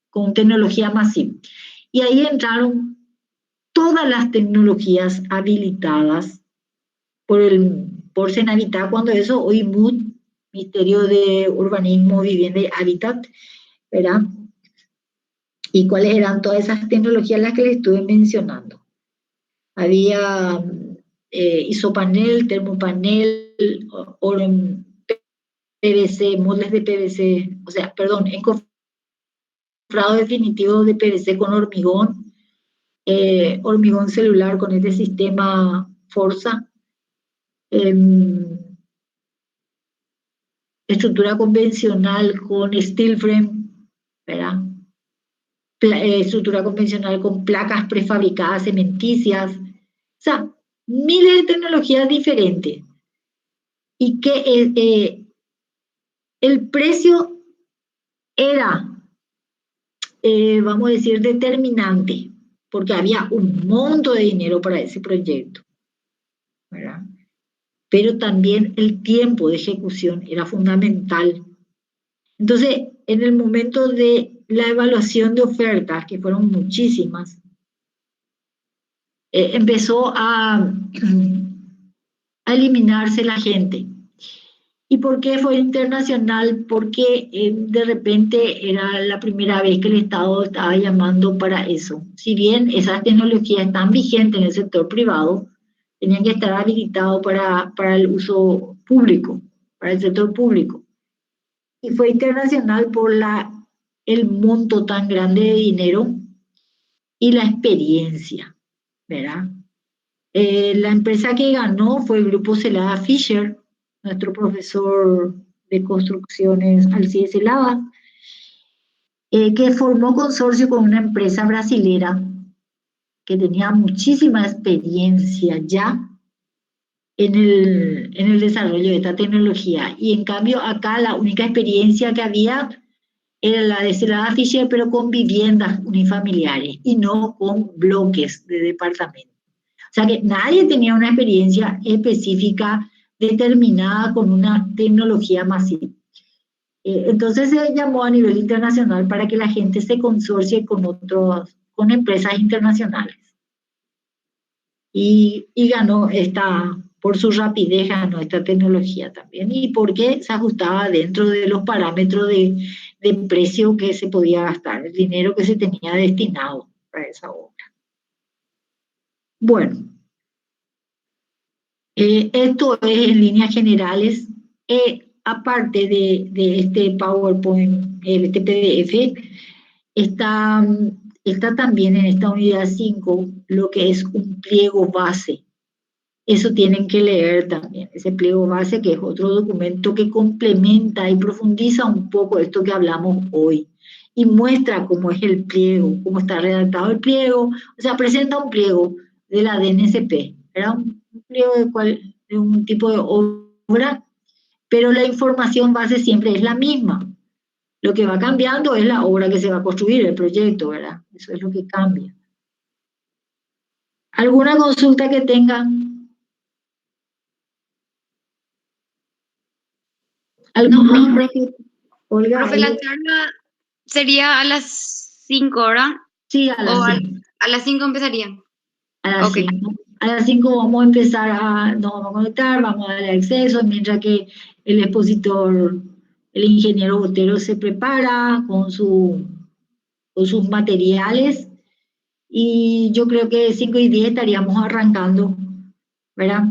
con tecnología masiva. Y ahí entraron todas las tecnologías habilitadas por Senavita, cuando eso, hoy MUD, Ministerio de Urbanismo, Vivienda y Hábitat, ¿verdad? ¿Y cuáles eran todas esas tecnologías las que les estuve mencionando? Había isopanel, termopanel, PVC, moldes de PVC, o sea, perdón, encofrado definitivo de PVC con hormigón, hormigón celular con este sistema Forza, estructura convencional con steel frame, ¿verdad? Estructura convencional con placas prefabricadas cementicias. O sea, miles de tecnologías diferentes y que el precio era, vamos a decir, determinante, porque había un monto de dinero para ese proyecto, ¿verdad? Pero también el tiempo de ejecución era fundamental. Entonces, en el momento de la evaluación de ofertas, que fueron muchísimas, empezó a eliminarse la gente. ¿Y por qué fue internacional? Porque de repente era la primera vez que el Estado estaba llamando para eso. Si bien esas tecnologías están vigentes en el sector privado, tenían que estar habilitados para el uso público, para el sector público. Y fue internacional por el monto tan grande de dinero y la experiencia, ¿verdad? La empresa que ganó fue el grupo Celada Fisher, nuestro profesor de construcciones Alcides Celada, que formó consorcio con una empresa brasilera que tenía muchísima experiencia ya en el desarrollo de esta tecnología. Y en cambio acá la única experiencia que había era la de Celada Fisher, pero con viviendas unifamiliares y no con bloques de departamentos. O sea que nadie tenía una experiencia específica determinada con una tecnología masiva. Entonces se llamó a nivel internacional para que la gente se consorcie con empresas internacionales. Y ganó por su rapidez ganó esta tecnología también, y porque se ajustaba dentro de los parámetros de precio que se podía gastar, el dinero que se tenía destinado para esa obra. Bueno, esto es en líneas generales. Aparte de este PowerPoint, este PDF, está también en esta unidad 5 lo que es un pliego base. Eso tienen que leer también, ese pliego base, que es otro documento que complementa y profundiza un poco esto que hablamos hoy y muestra cómo es el pliego, cómo está redactado el pliego. O sea, presenta un pliego de la DNSP, era un pliego de un tipo de obra, pero la información base siempre es la misma. Lo que va cambiando es la obra que se va a construir, el proyecto, ¿verdad? Eso es lo que cambia. ¿Alguna consulta que tengan? No, Olga, profe, la charla sería a las 5, ¿verdad? Sí, a las 5. A las 5 empezaría. A las 5. A las 5 vamos a empezar nos vamos a conectar, vamos a darle acceso, mientras que el expositor, el ingeniero Botero, se prepara con sus materiales, y yo creo que 5:10 estaríamos arrancando, ¿verdad?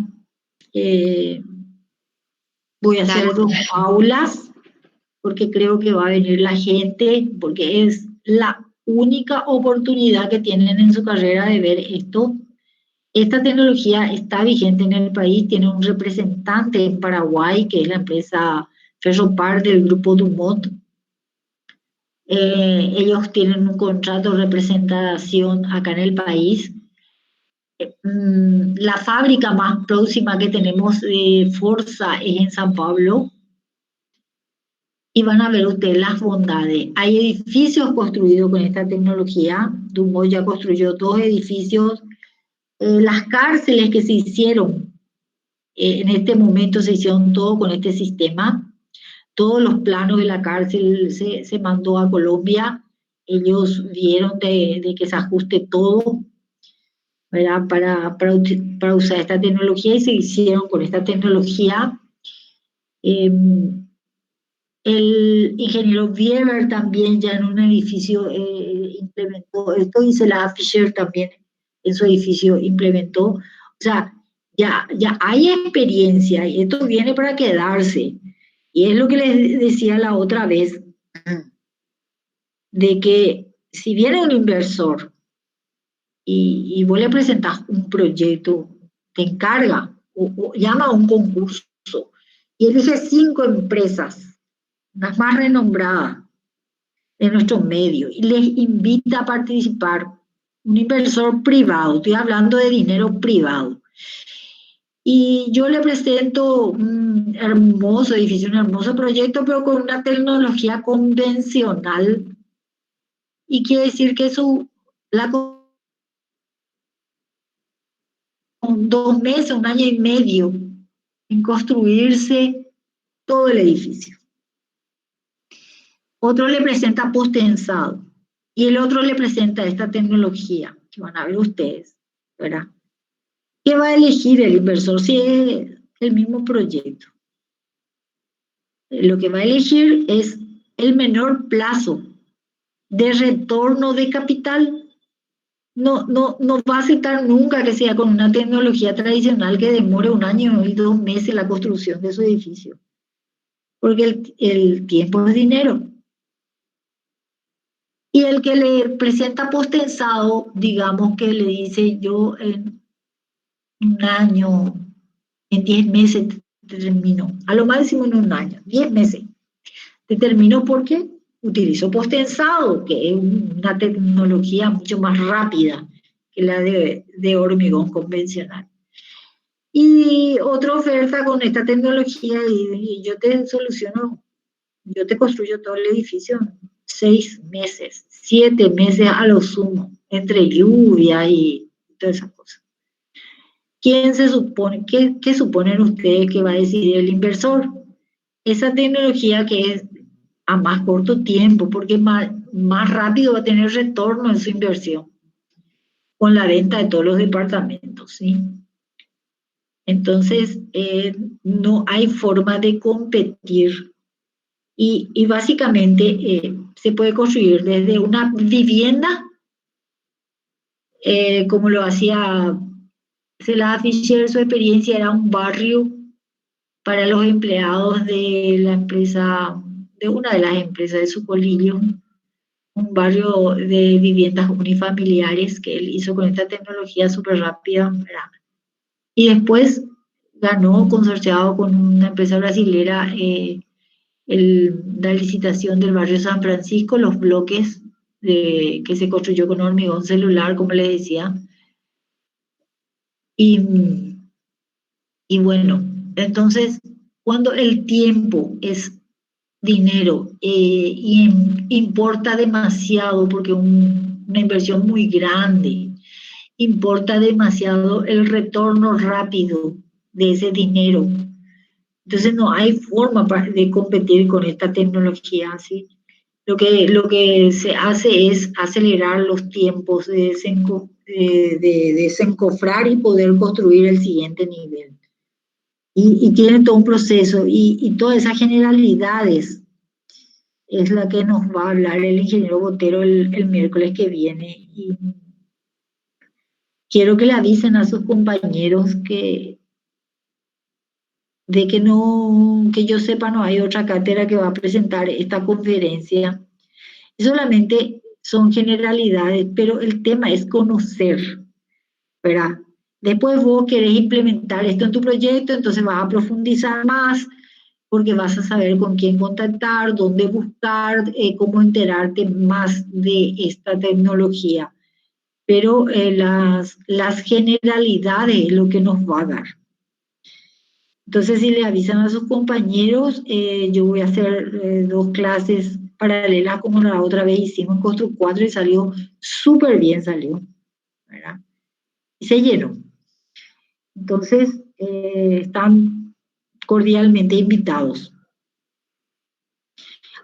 Voy a hacer 2 aulas, porque creo que va a venir la gente, porque es la única oportunidad que tienen en su carrera de ver esto. Esta tecnología está vigente en el país, tiene un representante en Paraguay, que es la empresa Ferropar del grupo Dumont. Ellos tienen un contrato de representación acá en el país. La fábrica más próxima que tenemos de Forza es en San Pablo. Y van a ver ustedes las bondades. Hay edificios construidos con esta tecnología. Dumont ya construyó 2 edificios. Las cárceles que se hicieron, en este momento se hicieron todo con este sistema. Todos los planos de la cárcel se mandó a Colombia. Ellos vieron de que se ajuste todo, ¿verdad? Para usar esta tecnología, y se hicieron con esta tecnología. El ingeniero Bieber también ya en un edificio implementó esto, y Celada Fisher también en su edificio implementó. O sea, ya hay experiencia, y esto viene para quedarse. Y es lo que les decía la otra vez, de que si viene un inversor y vos le presentás un proyecto, te encarga o llama a un concurso y elige 5 empresas, las más renombradas de nuestro medio, y les invita a participar, un inversor privado, estoy hablando de dinero privado, Y yo le presento un hermoso edificio, un hermoso proyecto, pero con una tecnología convencional. Y quiere decir que con 2 meses, 1 año y medio, en construirse todo el edificio. Otro le presenta post-tensado y el otro le presenta esta tecnología, que van a ver ustedes, ¿verdad? ¿Qué va a elegir el inversor si es el mismo proyecto? Lo que va a elegir es el menor plazo de retorno de capital. No va a aceptar nunca que sea con una tecnología tradicional que demore 1 año y 2 meses la construcción de su edificio, porque el tiempo es dinero. Y el que le presenta post-tensado, digamos que le dice yo en 1 año, en 10 meses te termino, a lo máximo en 1 año, 10 meses. Te termino porque utilizo post-tensado, que es una tecnología mucho más rápida que la de hormigón convencional. Y otra oferta con esta tecnología, y yo te soluciono, yo te construyo todo el edificio en 6 meses, 7 meses a lo sumo, entre lluvia y todas esas cosas. ¿Quién se supone, qué suponen ustedes que va a decidir el inversor? Esa tecnología que es a más corto tiempo, porque más rápido va a tener retorno en su inversión con la venta de todos los departamentos, ¿sí? Entonces, no hay forma de competir y básicamente se puede construir desde una vivienda, como lo hacía Celada Fischer. Su experiencia era un barrio para los empleados de la empresa, de una de las empresas de su colilio, un barrio de viviendas unifamiliares que él hizo con esta tecnología súper rápida, ¿verdad? Y después ganó consorciado con una empresa brasilera la licitación del barrio San Francisco, los bloques que se construyó con hormigón celular, como les decía. Y bueno, entonces, cuando el tiempo es dinero y importa demasiado, porque una inversión muy grande, importa demasiado el retorno rápido de ese dinero. Entonces no hay forma de competir con esta tecnología, ¿sí? Lo que se hace es acelerar los tiempos de desencofrar y poder construir el siguiente nivel. Y tiene todo un proceso y todas esas generalidades es la que nos va a hablar el ingeniero Botero el miércoles que viene. Y quiero que le avisen a sus compañeros que yo sepa, no hay otra cátedra que va a presentar esta conferencia. Solamente son generalidades, pero el tema es conocer, ¿verdad? Después vos querés implementar esto en tu proyecto, entonces vas a profundizar más, porque vas a saber con quién contactar, dónde buscar, cómo enterarte más de esta tecnología. Pero las generalidades es lo que nos va a dar. Entonces, si le avisan a sus compañeros, yo voy a hacer 2 clases paralelas como la otra vez hicimos en Constru 4 y salió súper bien, ¿verdad? Y se llenó. Entonces, están cordialmente invitados.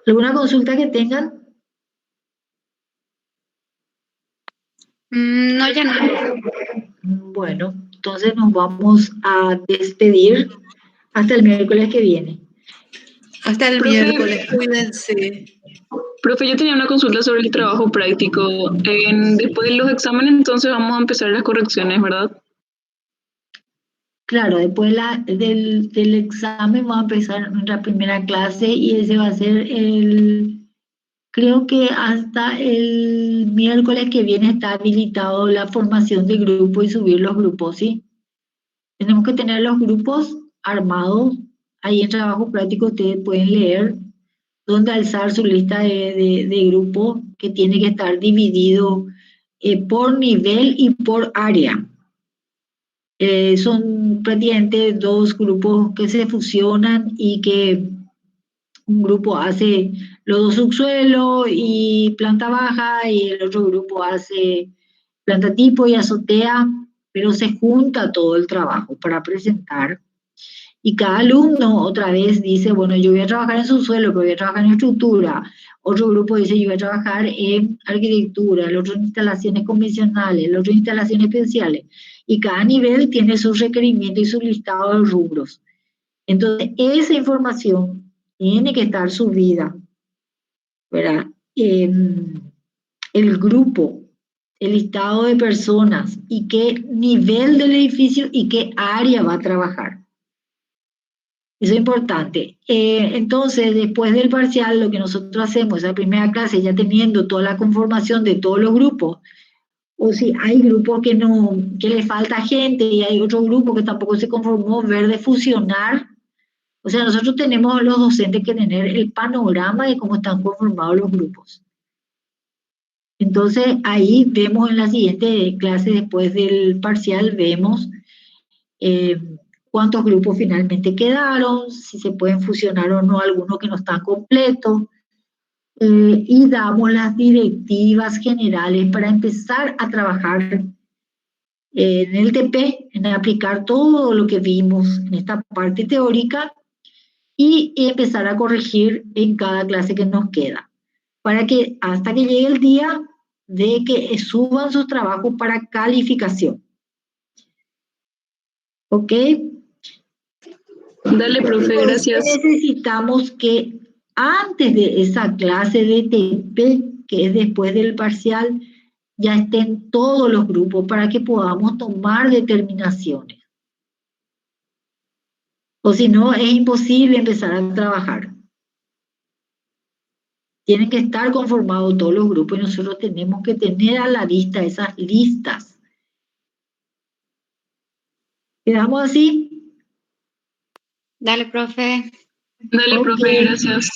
¿Alguna consulta que tengan? No, ya no. Bueno, entonces nos vamos a despedir hasta el miércoles que viene. Hasta el Profe, miércoles, cuídense. Profe, yo tenía una consulta sobre el trabajo práctico. Después de los exámenes, entonces vamos a empezar las correcciones, ¿verdad? Claro, después del examen vamos a empezar nuestra primera clase y ese va a ser creo que hasta el miércoles que viene está habilitado la formación de grupo y subir los grupos, ¿sí? Tenemos que tener los grupos armados. Ahí en trabajo práctico ustedes pueden leer dónde alzar su lista de grupo, que tiene que estar dividido por nivel y por área. Son prácticamente dos grupos que se fusionan y que un grupo hace los dos subsuelo y planta baja y el otro grupo hace planta tipo y azotea, pero se junta todo el trabajo para presentar. Y cada alumno otra vez dice, bueno, yo voy a trabajar en subsuelo, pero voy a trabajar en estructura. Otro grupo dice, yo voy a trabajar en arquitectura, el otro en instalaciones convencionales, el otro en instalaciones especiales. Y cada nivel tiene sus requerimientos y su listado de rubros. Entonces, esa información tiene que estar subida, ¿verdad? El grupo, el listado de personas y qué nivel del edificio y qué área va a trabajar. Eso es importante. Entonces, después del parcial, lo que nosotros hacemos, esa primera clase, ya teniendo toda la conformación de todos los grupos, o si hay grupos que no, que le falta gente y hay otro grupo que tampoco se conformó, ver de fusionar. O sea, nosotros tenemos los docentes que tener el panorama de cómo están conformados los grupos. Entonces, ahí vemos en la siguiente clase, después del parcial, vemos cuántos grupos finalmente quedaron, si se pueden fusionar o no algunos que no están completos, y damos las directivas generales para empezar a trabajar en el TP, en aplicar todo lo que vimos en esta parte teórica y empezar a corregir en cada clase que nos queda, para que hasta que llegue el día de que suban sus trabajos para calificación. ¿Ok? Dale, profe, gracias. Necesitamos que antes de esa clase de TP, que es después del parcial, ya estén todos los grupos para que podamos tomar determinaciones. O si no, es imposible empezar a trabajar. Tienen que estar conformados todos los grupos y nosotros tenemos que tener a la vista esas listas. ¿Quedamos así? Dale, profe. Dale, profe, Ok. gracias.